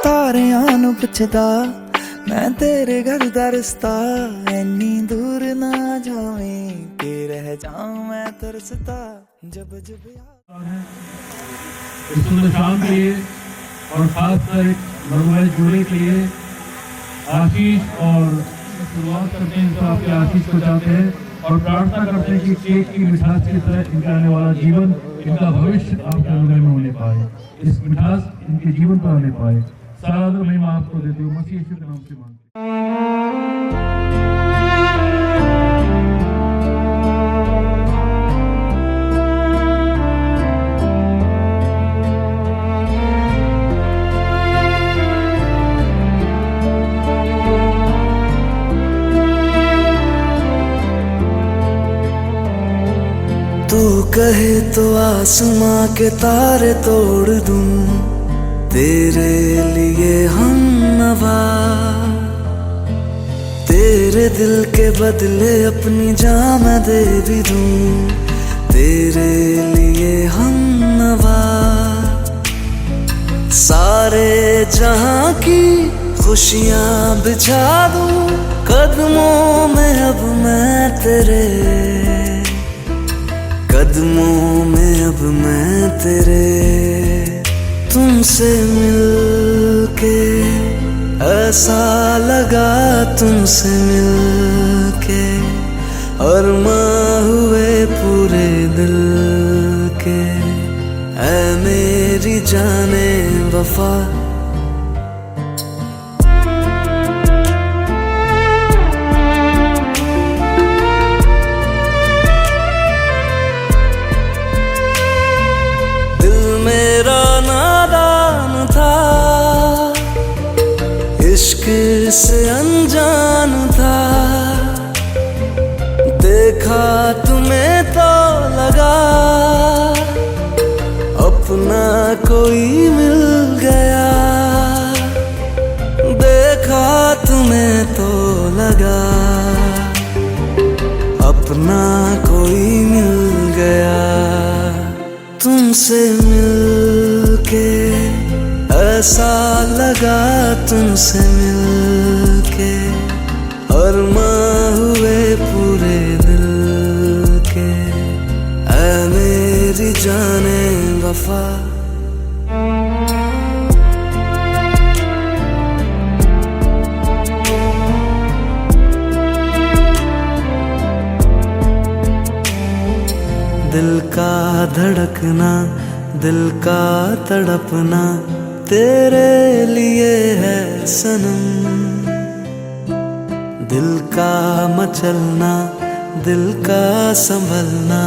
ਤਾਰਿਆਂ ਨੂੰ ਪੁੱਛਦਾ ਮੈਂ ਤੇਰੇ ਘਰ ਦਾ ਰਸਤਾ, ਐਨੀ ਦੂਰ ਨਾ ਜਾਵੇਂ ਕਿ ਰਹਿ ਜਾਵਾਂ ਮੈਂ तरसता जब जब। इस सुंदर शाम के लिए और खासकर भगवान जोड़े के लिए आशीष और शुरुआत करते हैं तो आपके आशीष को चाहते हैं और प्रार्थना करते हैं कि केक की मिठास की तरह इनका आने वाला जीवन, इनका भविष्य आपके हृदय में होने पाए, इस मिठास इनके जीवन पर आने पाए। सारा महिमा आपको देते हुए मसीह यीशु के नाम से मांगते तू कहे तो आसमां के तारे तोड़ दूं, तेरे लिए हम नवा, तेरे दिल के बदले अपनी जान मैं दे भी दूं, तेरे लिए हम नवा। सारे जहां की खुशियां बिछा दूं कदमों में अब मैं तेरे, कदमों में अब मैं तेरे। तुमसे मिलके ऐसा लगा, तुमसे मिलके अरमां हुए पूरे दिल के। ऐ मेरी जाने वफा, इश्क से अनजान था, देखा तुम्हें तो लगा अपना कोई मिल गया, देखा तुम्हें तो लगा अपना कोई मिल गया। तुमसे मिलके ऐसा लगा, तुमसे मिलके अरमां हुए पूरे दिल के। ऐ मेरी जाने वफा, दिल का धड़कना, दिल का तड़पना तेरे लिए है सनम, दिल का मचलना, दिल का संभलना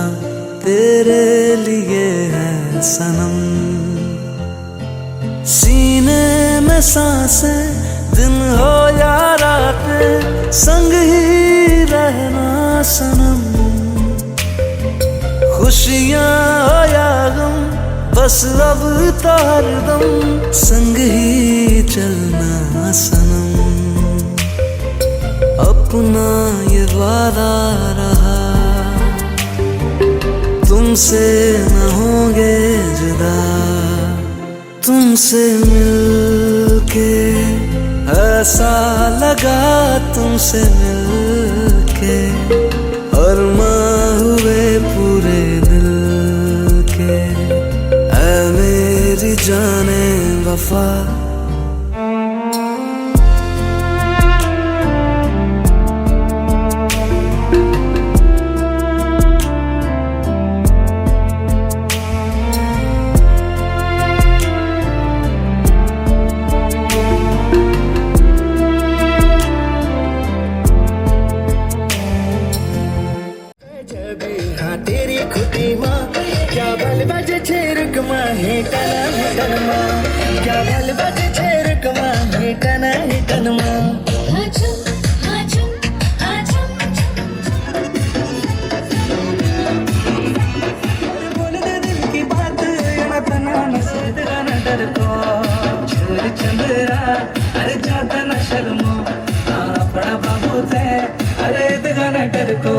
तेरे लिए है सनम। सीने में सांसें दिन हो या रातें, संग ही रहना सनम। खुशियाँ हो या गम, बस अब तो हरदम संग ही चलना सनम। अपना ये वादा रहा, तुमसे न होंगे जुदा। तुमसे मिलके ऐसा लगा, तुमसे मिलके अरमां हुए पूरे दिल के। ऐ मेरी जाने वफा, तेरी खुदी माँ क्या बल बजे छेरुक माँ हेटना हेटन माँ, क्या बल बजे छेरुक माँ हेटना हेटन माँ। बोल दे दिल की बात, तना नसीद गाना डर को छोड़ चंद्रा, अरे जाता न शर्मो बड़ा बाबू थे, अरे गाना डर को।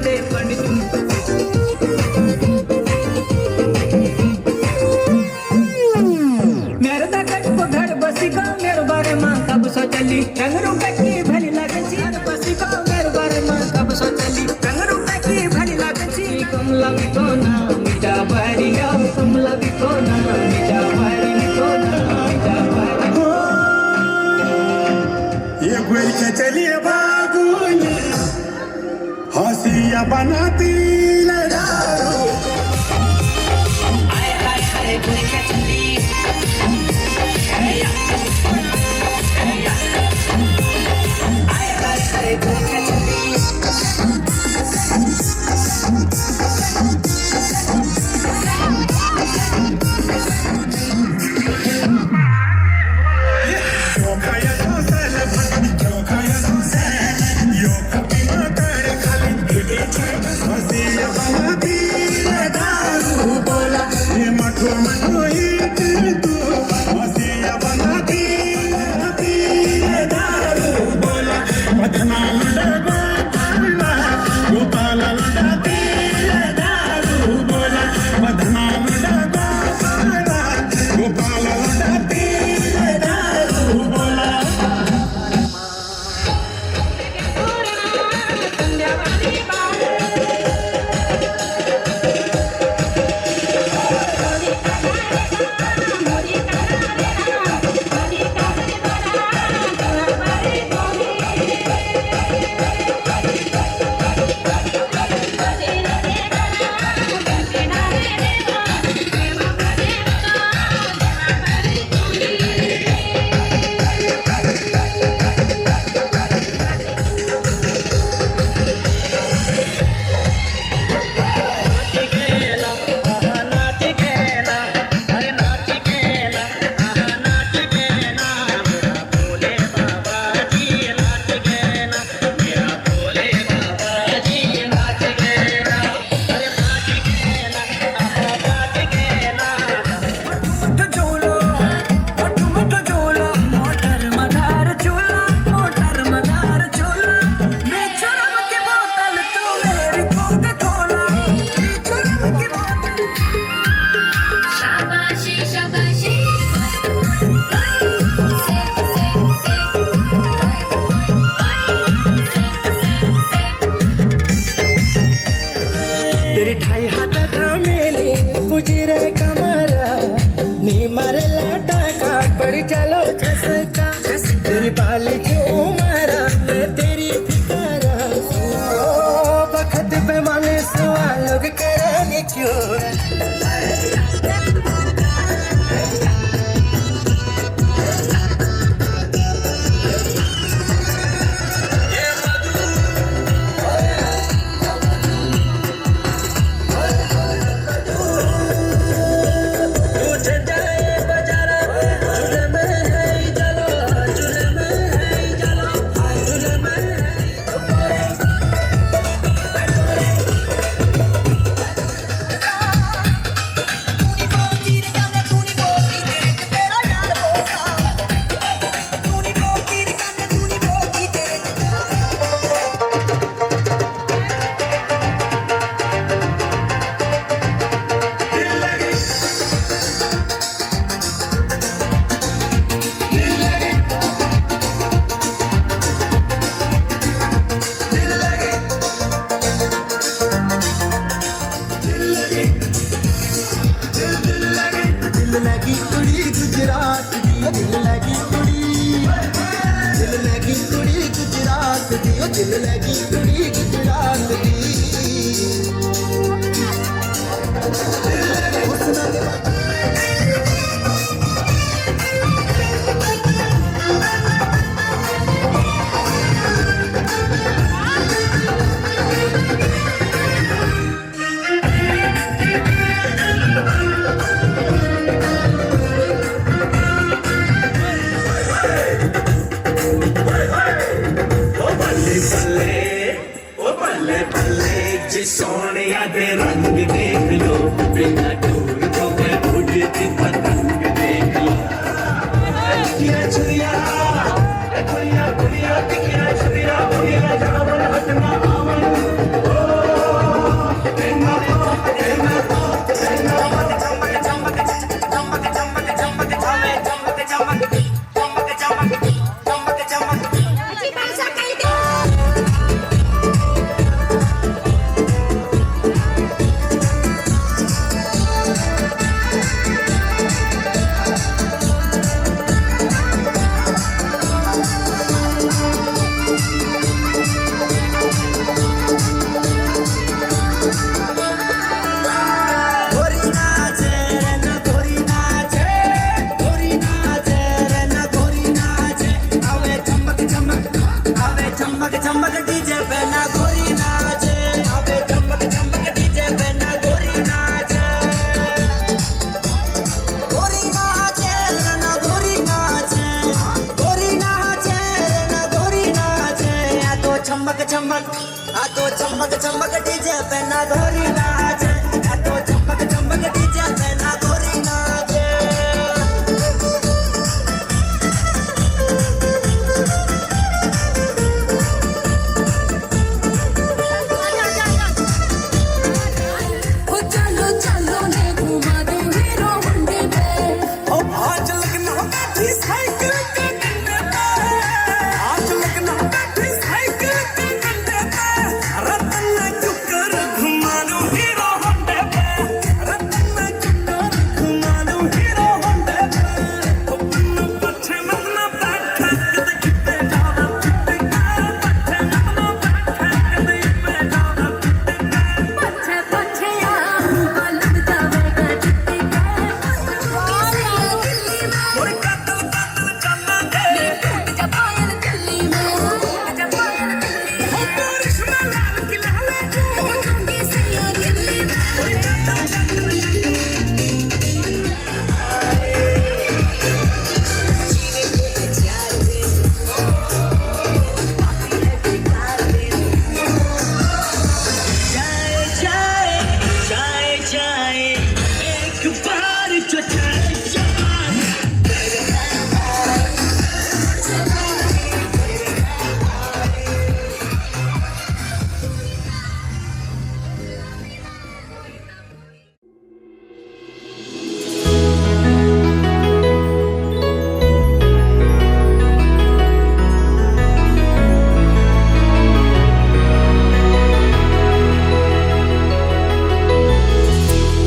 दे पण तू मेरे दा कट घर बसी का मेरे बारे मां कब सो चली रंग रूप की भली लगची बसी का मेरे बारे मां कब सो चली रंग रूप की भली लगची कमला भी तो ना मिटा भरिया कमला भी तो ना मिटा भरी तो ना मिटा भरी ये गोल के चलिए बागुनी हंसिया बनाती लड़ारो आए हाय हाय गोल के चली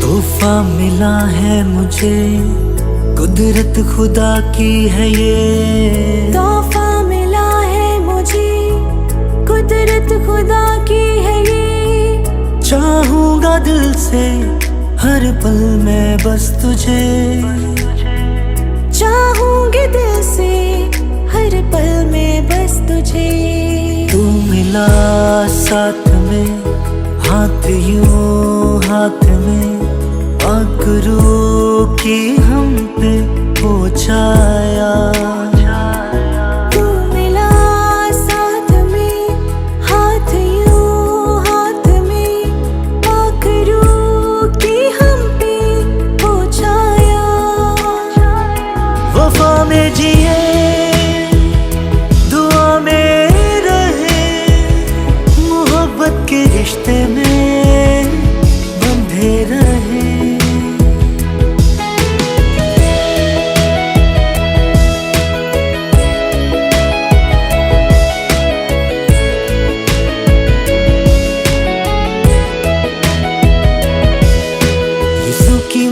तोहफा मिला है मुझे, कुदरत खुदा की है ये। तोहफा मिला है मुझे, कुदरत खुदा की है ये। चाहूंगा दिल से हर पल में बस तुझे, चाहूंगी दिल से हर पल में बस तुझे। तू मिला साथ में, हाथ यूं हाथ में, आकरू की हम पे हो छाया। तू मिला साथ में, हाथ यूं हाथ में, आकरू की हम पे हो छाया। वफा में जिए, दुआ में रहे, मोहब्बत के रिश्ते में बंधे रहे।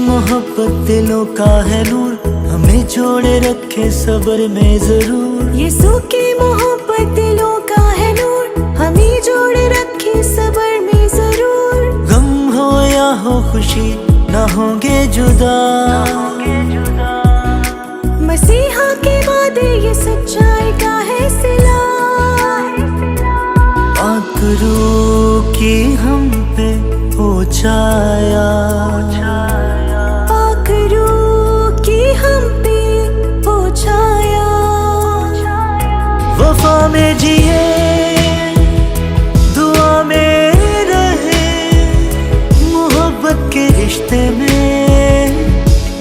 मोहब्बत दिलों का है नूर, हमें जोड़े रखे सब्र में जरूर। यीशु की मोहब्बत दिलों का है नूर, हमें जोड़े रखे सब्र में जरूर। गम हो या हो खुशी, ना होंगे जुदा। मसीहा के वादे ये सच्चाई का है सिला। आकरू की हम पे हो छाया। वफा में जिए, दुआ में रहे, मोहब्बत के रिश्ते में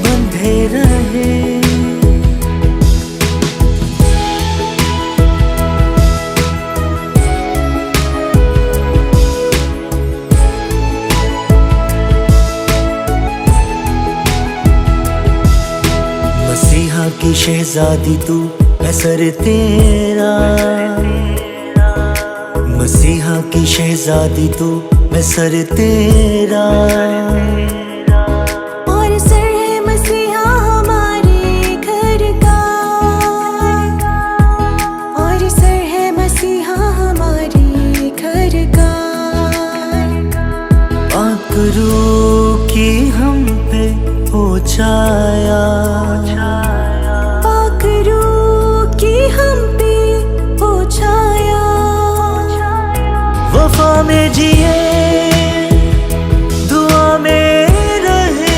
बंधे रहे। मसीहा की शहजादी तू, मैं सर तेरा। मसीहा की शहजादी तू, मैं सर तेरा। और सर है मसीहा हमारे घर का, और सर है मसीहा हमारे घर का। आकरू की हम पे हो छाया। वफा में जिए, दुआ में रहे,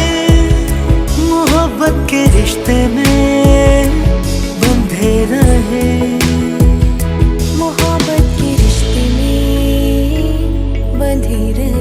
मोहब्बत के रिश्ते में बंधे रहे। मोहब्बत के रिश्ते में बंधे रहे।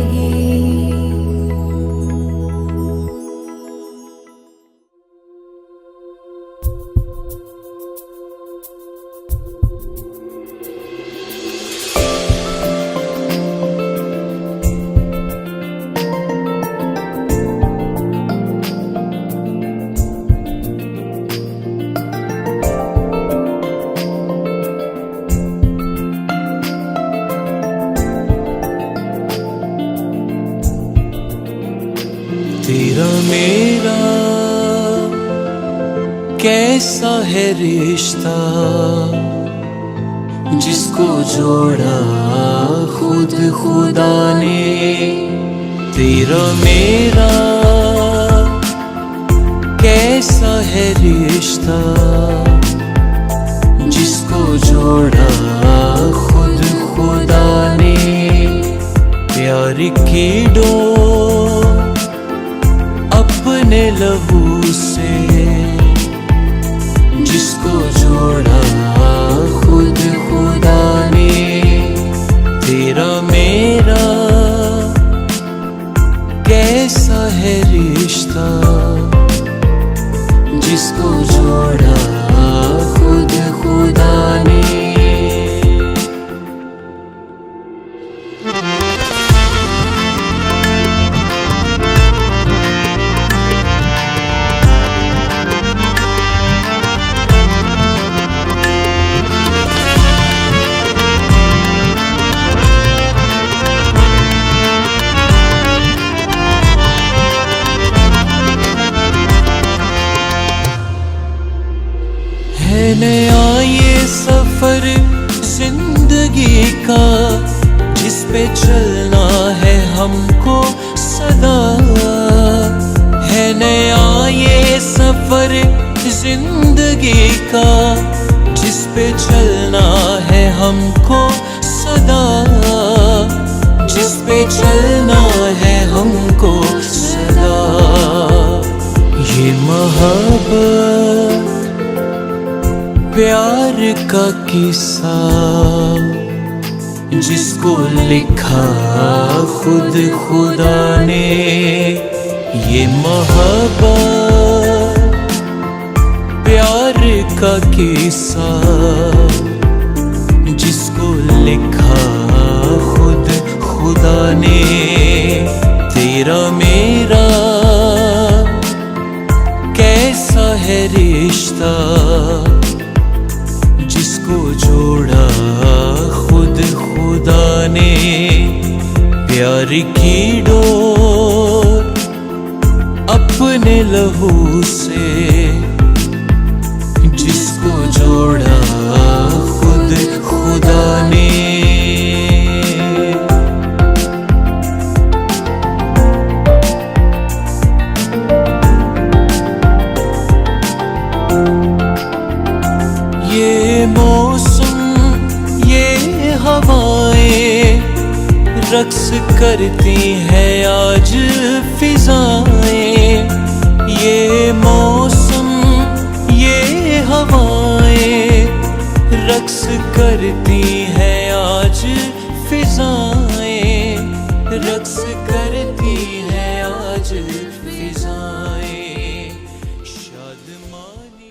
तेरा मेरा कैसा है रिश्ता, जिसको जोड़ा खुद खुदा ने। तेरा मेरा कैसा है रिश्ता, जिसको जोड़ा खुद खुदा ने। प्यार की डोर अपने लहू से, जिसको जोड़ा खुद खुदा ने। तेरा मेरा कैसा है रिश्ता, नया ये सफर जिंदगी का, जिस पे चलना है हमको सदा। है नया ये सफर जिंदगी का, जिस पे चलना है हमको सदा, जिस पे चलना है हमको सदा। ये मोहब्बत प्यार का किस्सा, जिसको लिखा खुद खुदा ने। ये मोहब्बत प्यार का किस्सा, जिसको लिखा खुद खुदा ने। तेरा मेरा कैसा है रिश्ता, जिसको जोड़ा खुद खुदा ने। प्यार की डोर अपने लहू से, जिसको जोड़ा खुद खुदा ने। ये मौसम ये हवाएं रक्स करती हैं आज फिजाएं। ये मौसम ये हवाएं रक्स करती हैं आज फिजाएं, रक्स करती हैं आज फिजाएं। शादमानी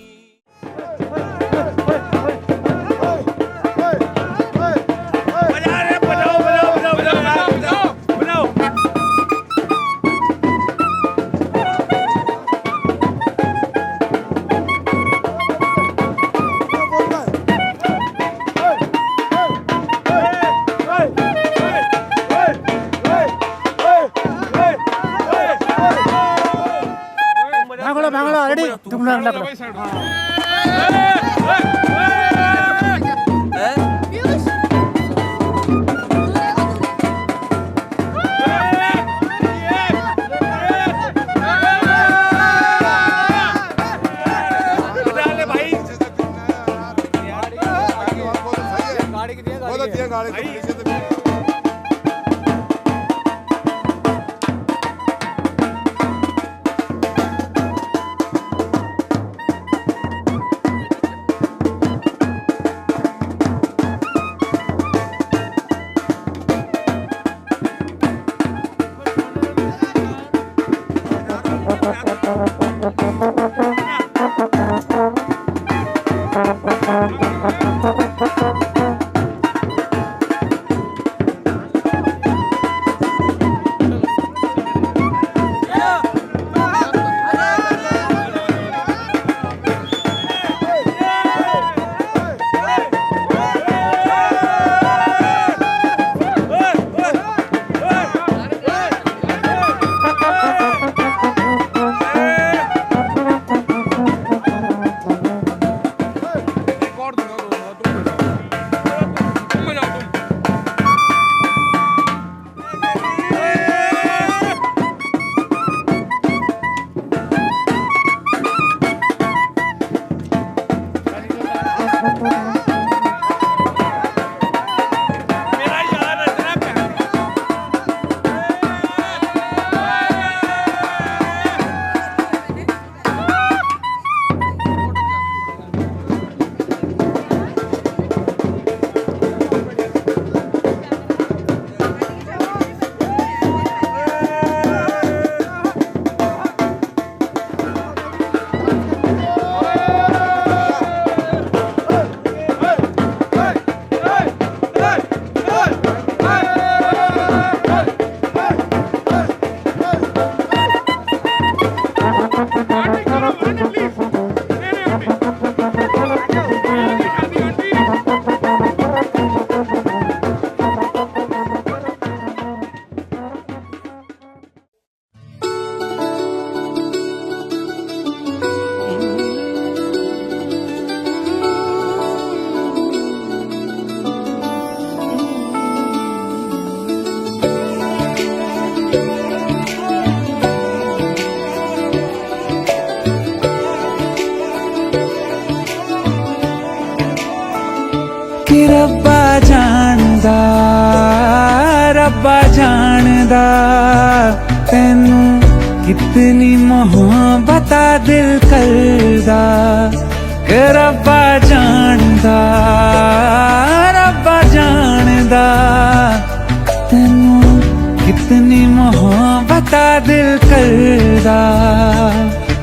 रब्बा जानदा तैनू कितनी मोहब्बत दिल करदा के रब्बा जानदा तैनू कितनी मोहब्बत दिल करदा।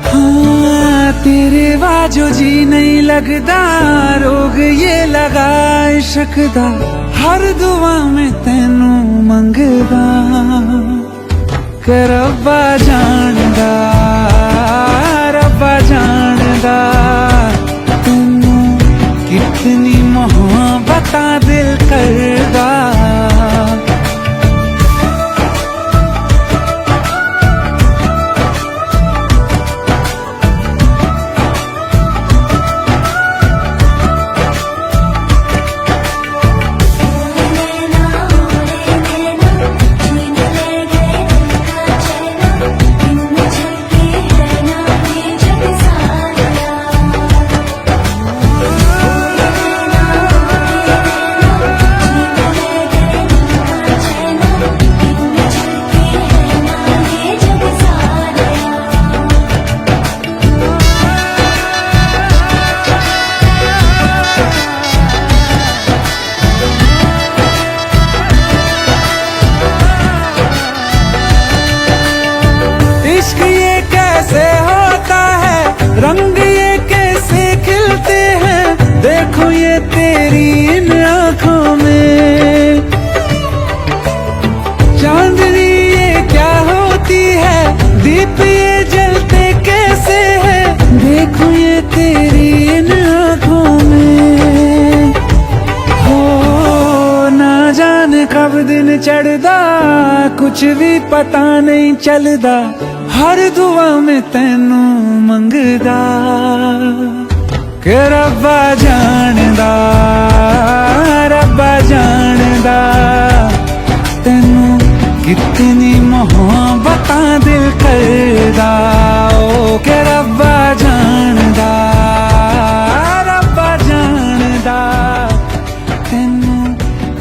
हाँ तेरे बाजो जी नहीं लगदा रोग ये लगा इश्क दा हर दुआ में तैनू मंगदा के रब्बा जानदा तैनू कितनी मोहब्बत दिल करदा। रंग ये कैसे खिलते हैं देखो ये तेरी इन आँखों में चांदनी ये क्या होती है दीप ये जलते कैसे हैं देखो ये तेरी इन आँखों में। हो ना जाने कब दिन चढ़दा कुछ भी पता नहीं चलदा हर दुआ में तैनू मंगदा के रब्बा जानदा तैनू कितनी मोहब्बत दिल करदा ओ के रब्बा जानदा तैनू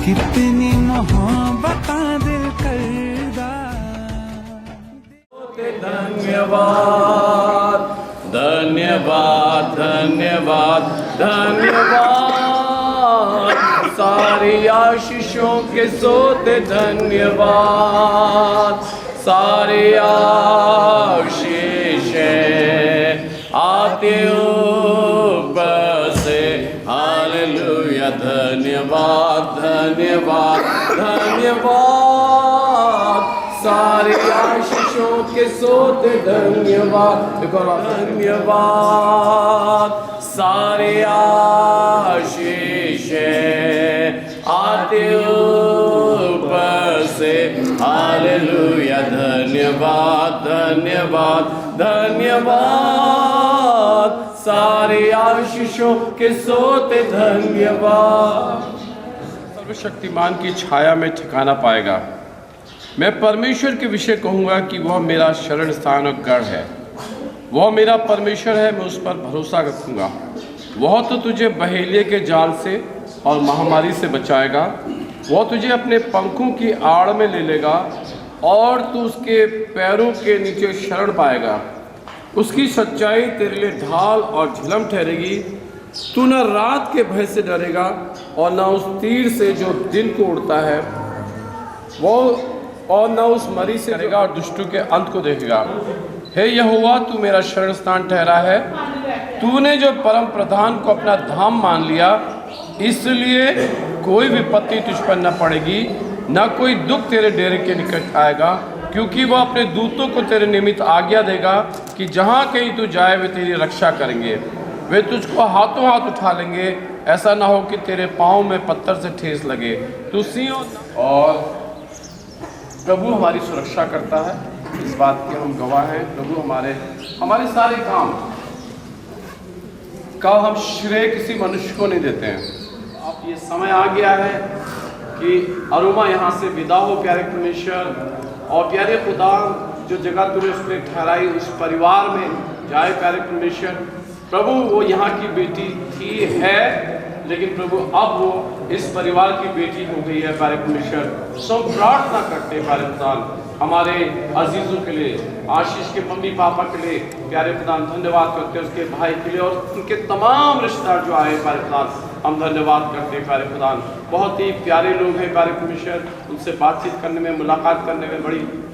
कितनी मोहब्बत दिल करदा। धन्यवाद धन्यवाद धन्यवाद धन्यवाद सारी आशीषों के सोते धन्यवाद सारी आशीषें आते ऊपर से हालेलुया धन्यवाद धन्यवाद धन्यवाद सारी आशीषों के सोते धन्यवाद धन्यवाद सारी आशीषें आते ऊपर से हालेलुया धन्यवाद धन्यवाद धन्यवाद सारी आशीषों के सोते धन्यवाद। सर्वशक्तिमान की छाया में ठिकाना पाएगा। मैं परमेश्वर के विषय कहूँगा कि वह मेरा शरण स्थान और गढ़ है, वह मेरा परमेश्वर है, मैं उस पर भरोसा रखूँगा। वह तो तुझे बहेलिये के जाल से और महामारी से बचाएगा, वह तुझे अपने पंखों की आड़ में ले लेगा और तू उसके पैरों के नीचे शरण पाएगा। उसकी सच्चाई तेरे लिए ढाल और झिलम ठहरेगी। तू न रात के भय से डरेगा और न उस तीर से जो दिन को उड़ता है, वो और न उस मरी से डरेगा और दुष्टों के अंत को देखेगा। हे यहोवा, तू मेरा शरण स्थान ठहरा है। तूने जो परम प्रधान को अपना धाम मान लिया, इसलिए कोई विपत्ति तुझ पर न पड़ेगी, न कोई दुख तेरे डेरे के निकट आएगा, क्योंकि वह अपने दूतों को तेरे निमित्त आज्ञा देगा कि जहाँ कहीं तू जाए वे तेरी रक्षा करेंगे। वे तुझको हाथों हाथ उठा लेंगे, ऐसा ना हो कि तेरे पाँव में पत्थर से ठेस लगे। तू सिंहों और प्रभु हमारी सुरक्षा करता है, इस बात के हम गवाह हैं। प्रभु हमारे सारे काम का हम श्रेय किसी मनुष्य को नहीं देते हैं। अब ये समय आ गया है कि अरुमा यहाँ से विदा हो प्यारे परमेश्वर, और प्यारे खुदा जो जगह तूने उसने ठहराई उस परिवार में जाए प्यारे परमेश्वर। प्रभु वो यहाँ की बेटी थी है, लेकिन प्रभु अब वो इस परिवार की बेटी हो गई है प्यारे परमेश्वर। सब प्रार्थना करते हैं प्यारे खुदान हमारे अजीजों के लिए, आशीष के मम्मी पापा के लिए प्यारे खुदान धन्यवाद करते हैं, उसके भाई के लिए और उनके तमाम रिश्तेदार जो आए प्यारे खुदान हम धन्यवाद करते हैं प्यारे खुदान। बहुत ही प्यारे लोग हैं प्यारे परमेश्वर, उनसे बातचीत करने में, मुलाकात करने में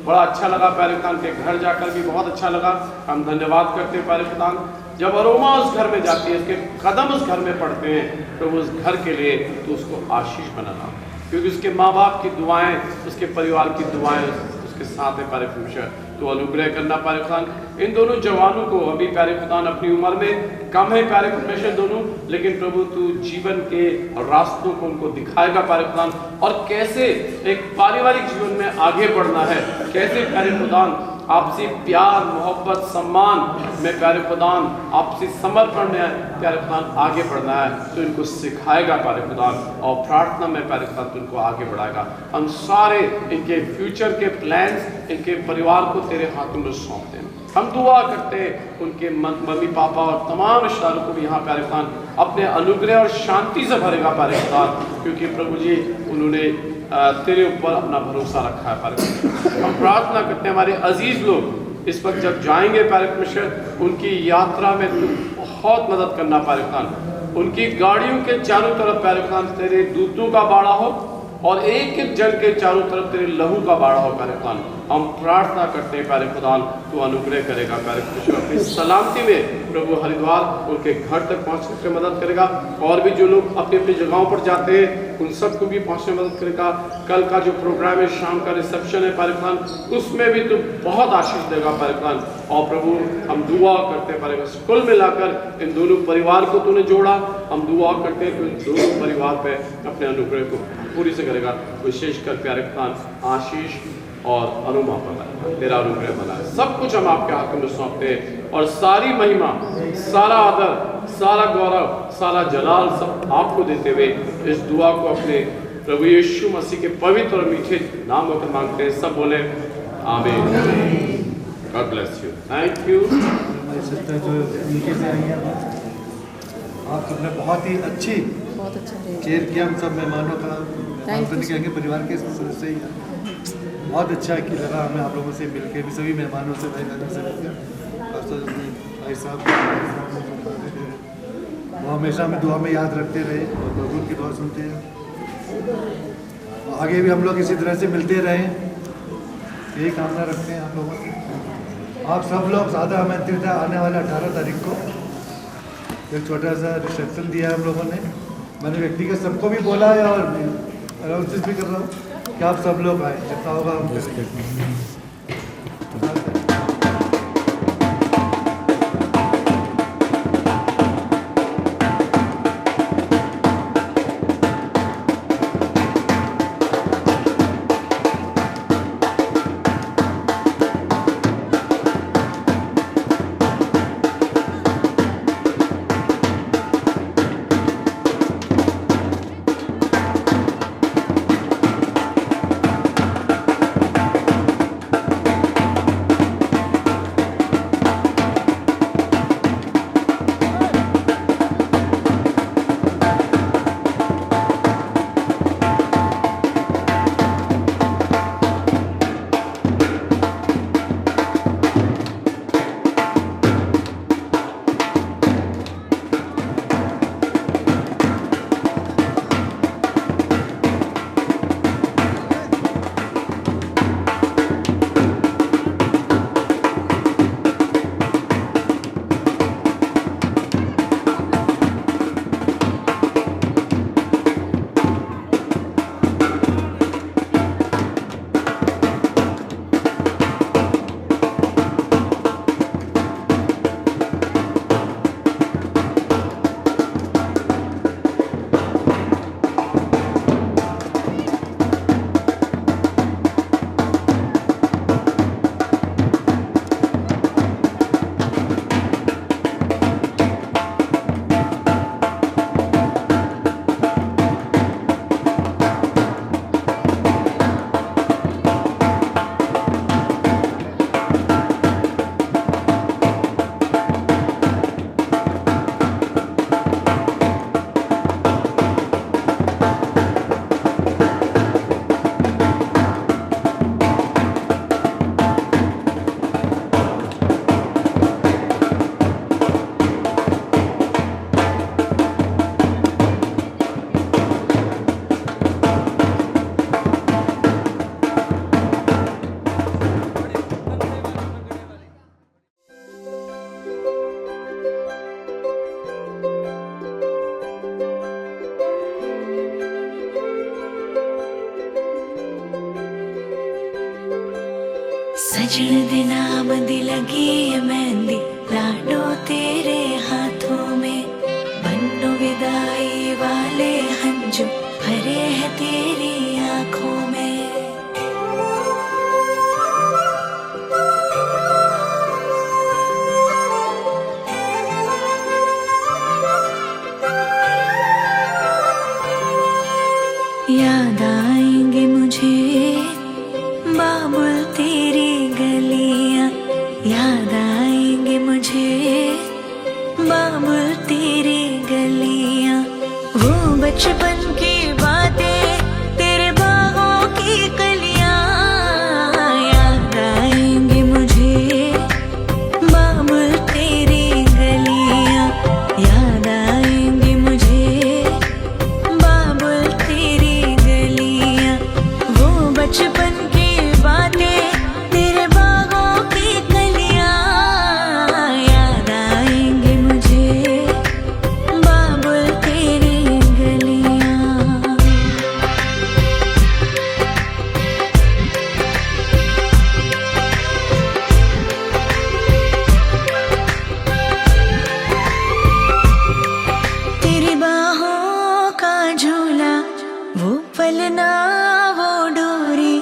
बड़ा अच्छा लगा प्यारे खुदान के घर जाकर भी बहुत अच्छा लगा। हम धन्यवाद करते हैं प्यारे खुदान। जब अरोमा उस घर में जाती है, उसके कदम उस घर में पड़ते हैं, प्रभु उस घर के लिए तो उसको आशीष बनाना, क्योंकि उसके माँ बाप की दुआएं, उसके परिवार की दुआएं उसके साथ है प्यारे परमेश्वर। तो अनुग्रह करना प्यारे खुदान इन दोनों जवानों को, अभी प्यारे खुदान अपनी उम्र में कम है प्यारे परमेश्वर दोनों, लेकिन प्रभु तू जीवन के रास्तों को उनको दिखाएगा प्यारे खुदान, और कैसे एक पारिवारिक जीवन में आगे बढ़ना है, कैसे प्यारे खुदान आपसी प्यार मोहब्बत सम्मान में प्यारे खुदान आपसी समर्पण में प्यारे खुदान आगे बढ़ना है, तो इनको सिखाएगा प्यारे खुदान, और प्रार्थना में प्यारे खुदान तो इनको आगे बढ़ाएगा। हम सारे इनके फ्यूचर के प्लान्स, इनके परिवार को तेरे हाथों में सौंपते हैं। हम दुआ करते हैं उनके मम्मी पापा और तमाम रिश्तेदारों को भी यहाँ प्यारे खुदान अपने अनुग्रह और शांति से भरेगा प्यारे खुदान, क्योंकि प्रभु जी उन्होंने तेरे ऊपर अपना भरोसा रखा है प्यारे परमेश्वर। हम प्रार्थना करते हैं हमारे अजीज लोग इस वक्त जब जाएंगे प्यारे परमेश्वर, उनकी यात्रा में तू बहुत मदद करना प्यारे खुदान। उनकी गाड़ियों के चारों तरफ प्यारे खुदान तेरे दूतों का बाड़ा हो, और एक एक जन के चारों तरफ तेरे लहू का बाड़ा हो प्यारे खुदान। हम प्रार्थना करते हैं प्यारे खुदान तो अनुग्रह करेगा प्यारे परमेश्वर, अपनी सलामती में प्रभु हरिद्वार उनके घर तक पहुंचने में मदद करेगा, और भी जो लोग अपनी अपनी जगहों पर जाते हैं उन सबको भी पहुंचने में मदद करेगा। कल का जो प्रोग्राम है, शाम का रिसेप्शन है प्यारे खुदान, उसमें भी तू बहुत आशीष देगा प्यारे खुदान। और प्रभु हम दुआ करते हैं प्यारे, कुल मिलाकर इन दोनों परिवार को तूने जोड़ा, हम दुआ करते हैं कि इन दोनों परिवार पे अपने अनुग्रह को पूरी से करेगा। विशेषकर प्यारे खुदान आशीष और अरुमा पर तेरा अनुग्रह बना है। सब कुछ हम आपके हाथों में सौंपते हैं, और सारी महिमा, सारा आदर, सारा गौरव, सारा जलाल सब आपको देते हुए इस दुआ को अपने प्रभु यीशु मसीह के पवित्र और मीठे नाम होकर मांगते हैं। सब बोले आमीन। God bless you. Thank you. Sister जो नीचे से आई हैं, आप सबने बहुत ही अच्छी केयर किया हम सब मेहमानों का, हम तो नहीं कहेंगे परिवार के सदस्य ही हैं। बहुत अच्छा कि लगा हमें आप लोगों से मिलकर भी, सभी मेहमानों से, भाई बहनों से मिलकर। भाई साहब वो हमेशा हमें दुआ में याद रखते रहे और प्रभु की दुआ सुनते हैं। आगे भी हम लोग इसी तरह से मिलते रहें, यही कामना रखते हैं आप लोगों से। आप सब लोग ज़्यादा आमंत्रित है आने वाले 18 तारीख को एक छोटा सा रिसेप्शन दिया है हम लोगों ने। मैंने व्यक्तिगत सबको भी बोला है और अनाउंस भी कर रहा हूँ कि आप सब लोग आए, जितना होगा हम करेंगे। सजन दे नाम दी लगी है मेहंदी लाडो तेरे हाथों में बन्नो विदाई वाले हंजू भरे हैं तेरी आंखों में याद आएंगे मुझे बाबुल तेरी गलियां याद आएंगे मुझे बाबुल तेरी गलियां वो बचपन की बातें तेरे बागों की कलियां याद आएंगे मुझे बाबुल तेरी गलियां याद आएंगे मुझे बाबुल तेरी गलियां वो बचपन की बातें तेरे बागों की कलियां याद आएंगे मुझे बाबुल तेरी गलियां तेरी बाहों का झूला वो पलना वो डोरी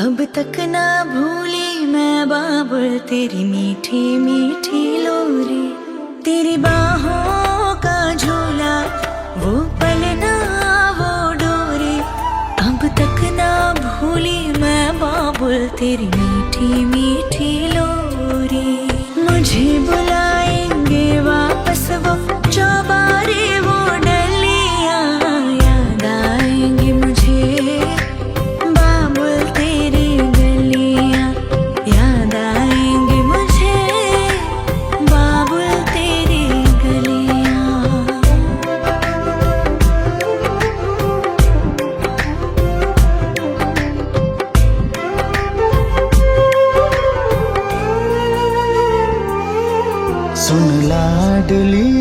अब तक ना भूली मैं बाबुल तेरी मीठी मीठी लोरी तेरी बाहों का झूला वो पलना वो डोरी अब तक ना भूली मैं बाबुल तेरी मीठी मीठी लोरी मुझे बुलाएंगे वापस वो चौबारे वो डलियां याद आएंगे मुझे बाबुल तेरी गलियां याद आएंगे मुझे बाबुल तेरी गलियां सुन लाडली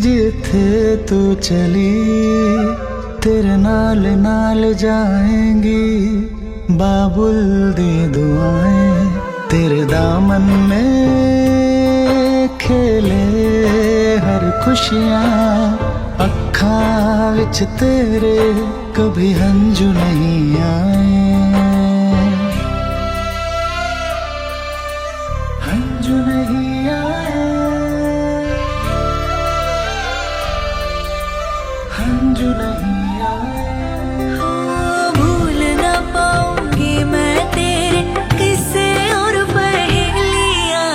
जिथे तू चली तेरे नाल नाल जाएंगी बाबुल दी दुआएं तेरे दामन में खेले हर खुशियां अखां विच तेरे कभी हंजू नहीं आए हंजू नहीं आए हंजू नहीं आए भूल ना पाऊंगी मैं तेरे किस्से और पहेलियां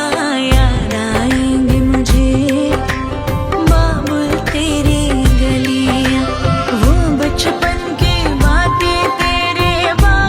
याद आएंगे मुझे बाबुल तेरी गलियां वो बचपन की बातें तेरे बागों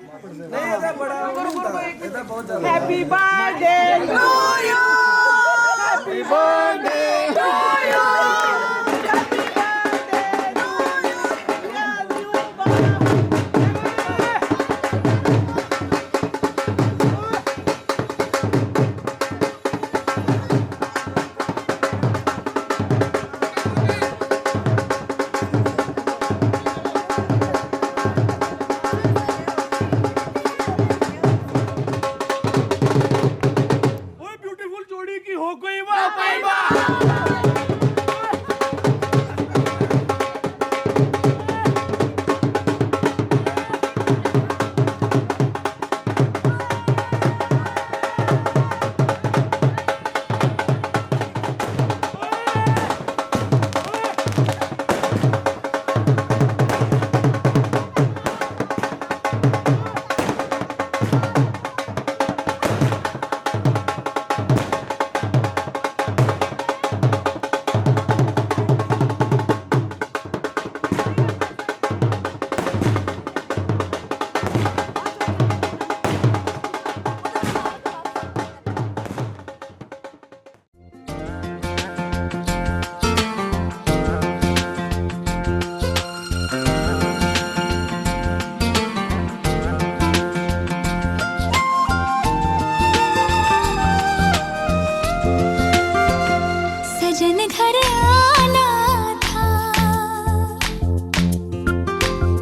happy birthday to you, happy birthday to you, happy birthday to you, love you beautiful जोड़ी की हो गई वाह। सजन घर आना था,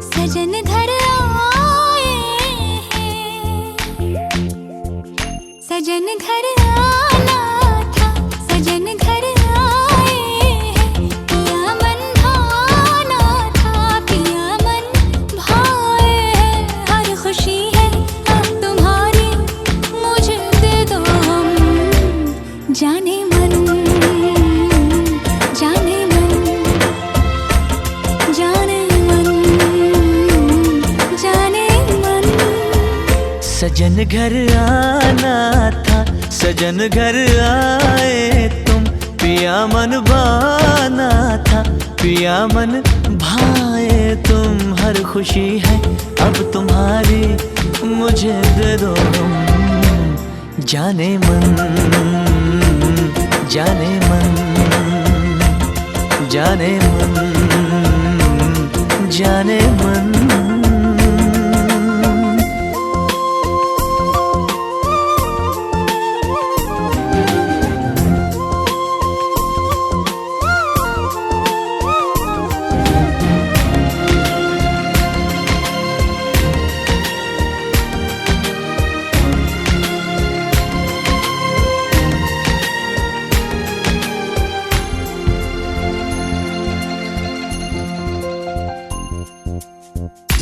सजन घर आए हैं, सजन घर आना था, सजन घर आए हैं, पिया मन भाना था, पिया मन भाए हैं, हर खुशी है अब तुम्हारी, मुझे दे दो हम जाने मन, जाने मन, जाने मन, जाने मन। सजन घर आना था, सजन घर आए तुम, पिया मन भाना था, पिया मन भाए तुम, हर खुशी है अब तुम्हारी, मुझे दे दो तुम जाने मन, जाने मन, जाने मन, जाने मन।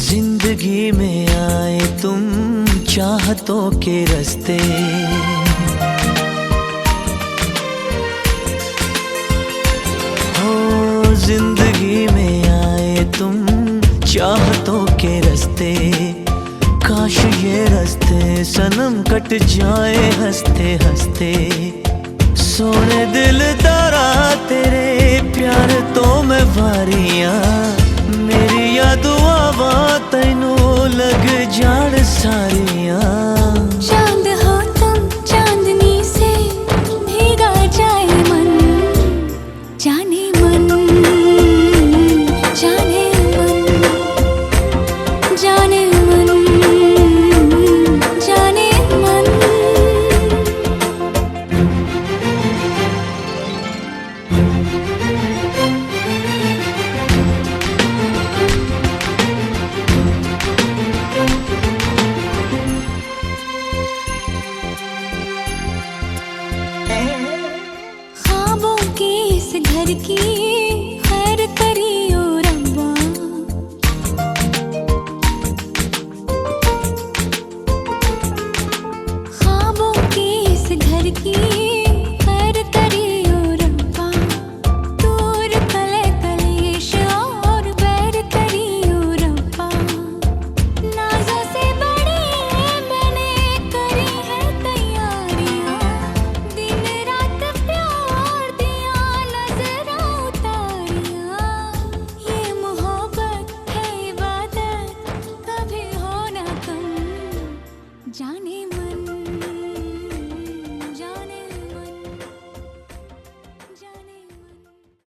जिंदगी में आए तुम चाहतों के रास्ते, हो जिंदगी में आए तुम चाहतों के रास्ते, काश ये रास्ते सनम कट जाए हंसते हंसते, सोने दिल तारा तेरे प्यार तो मैं वारियां, मेरी याद आवा तैनू लग जान सारियां। चांद हो तुम चांदनी से भीगा जाए मन, जाने मन, जाने मन, जाने मन, जाने मन। ख्वाबों के इस घर की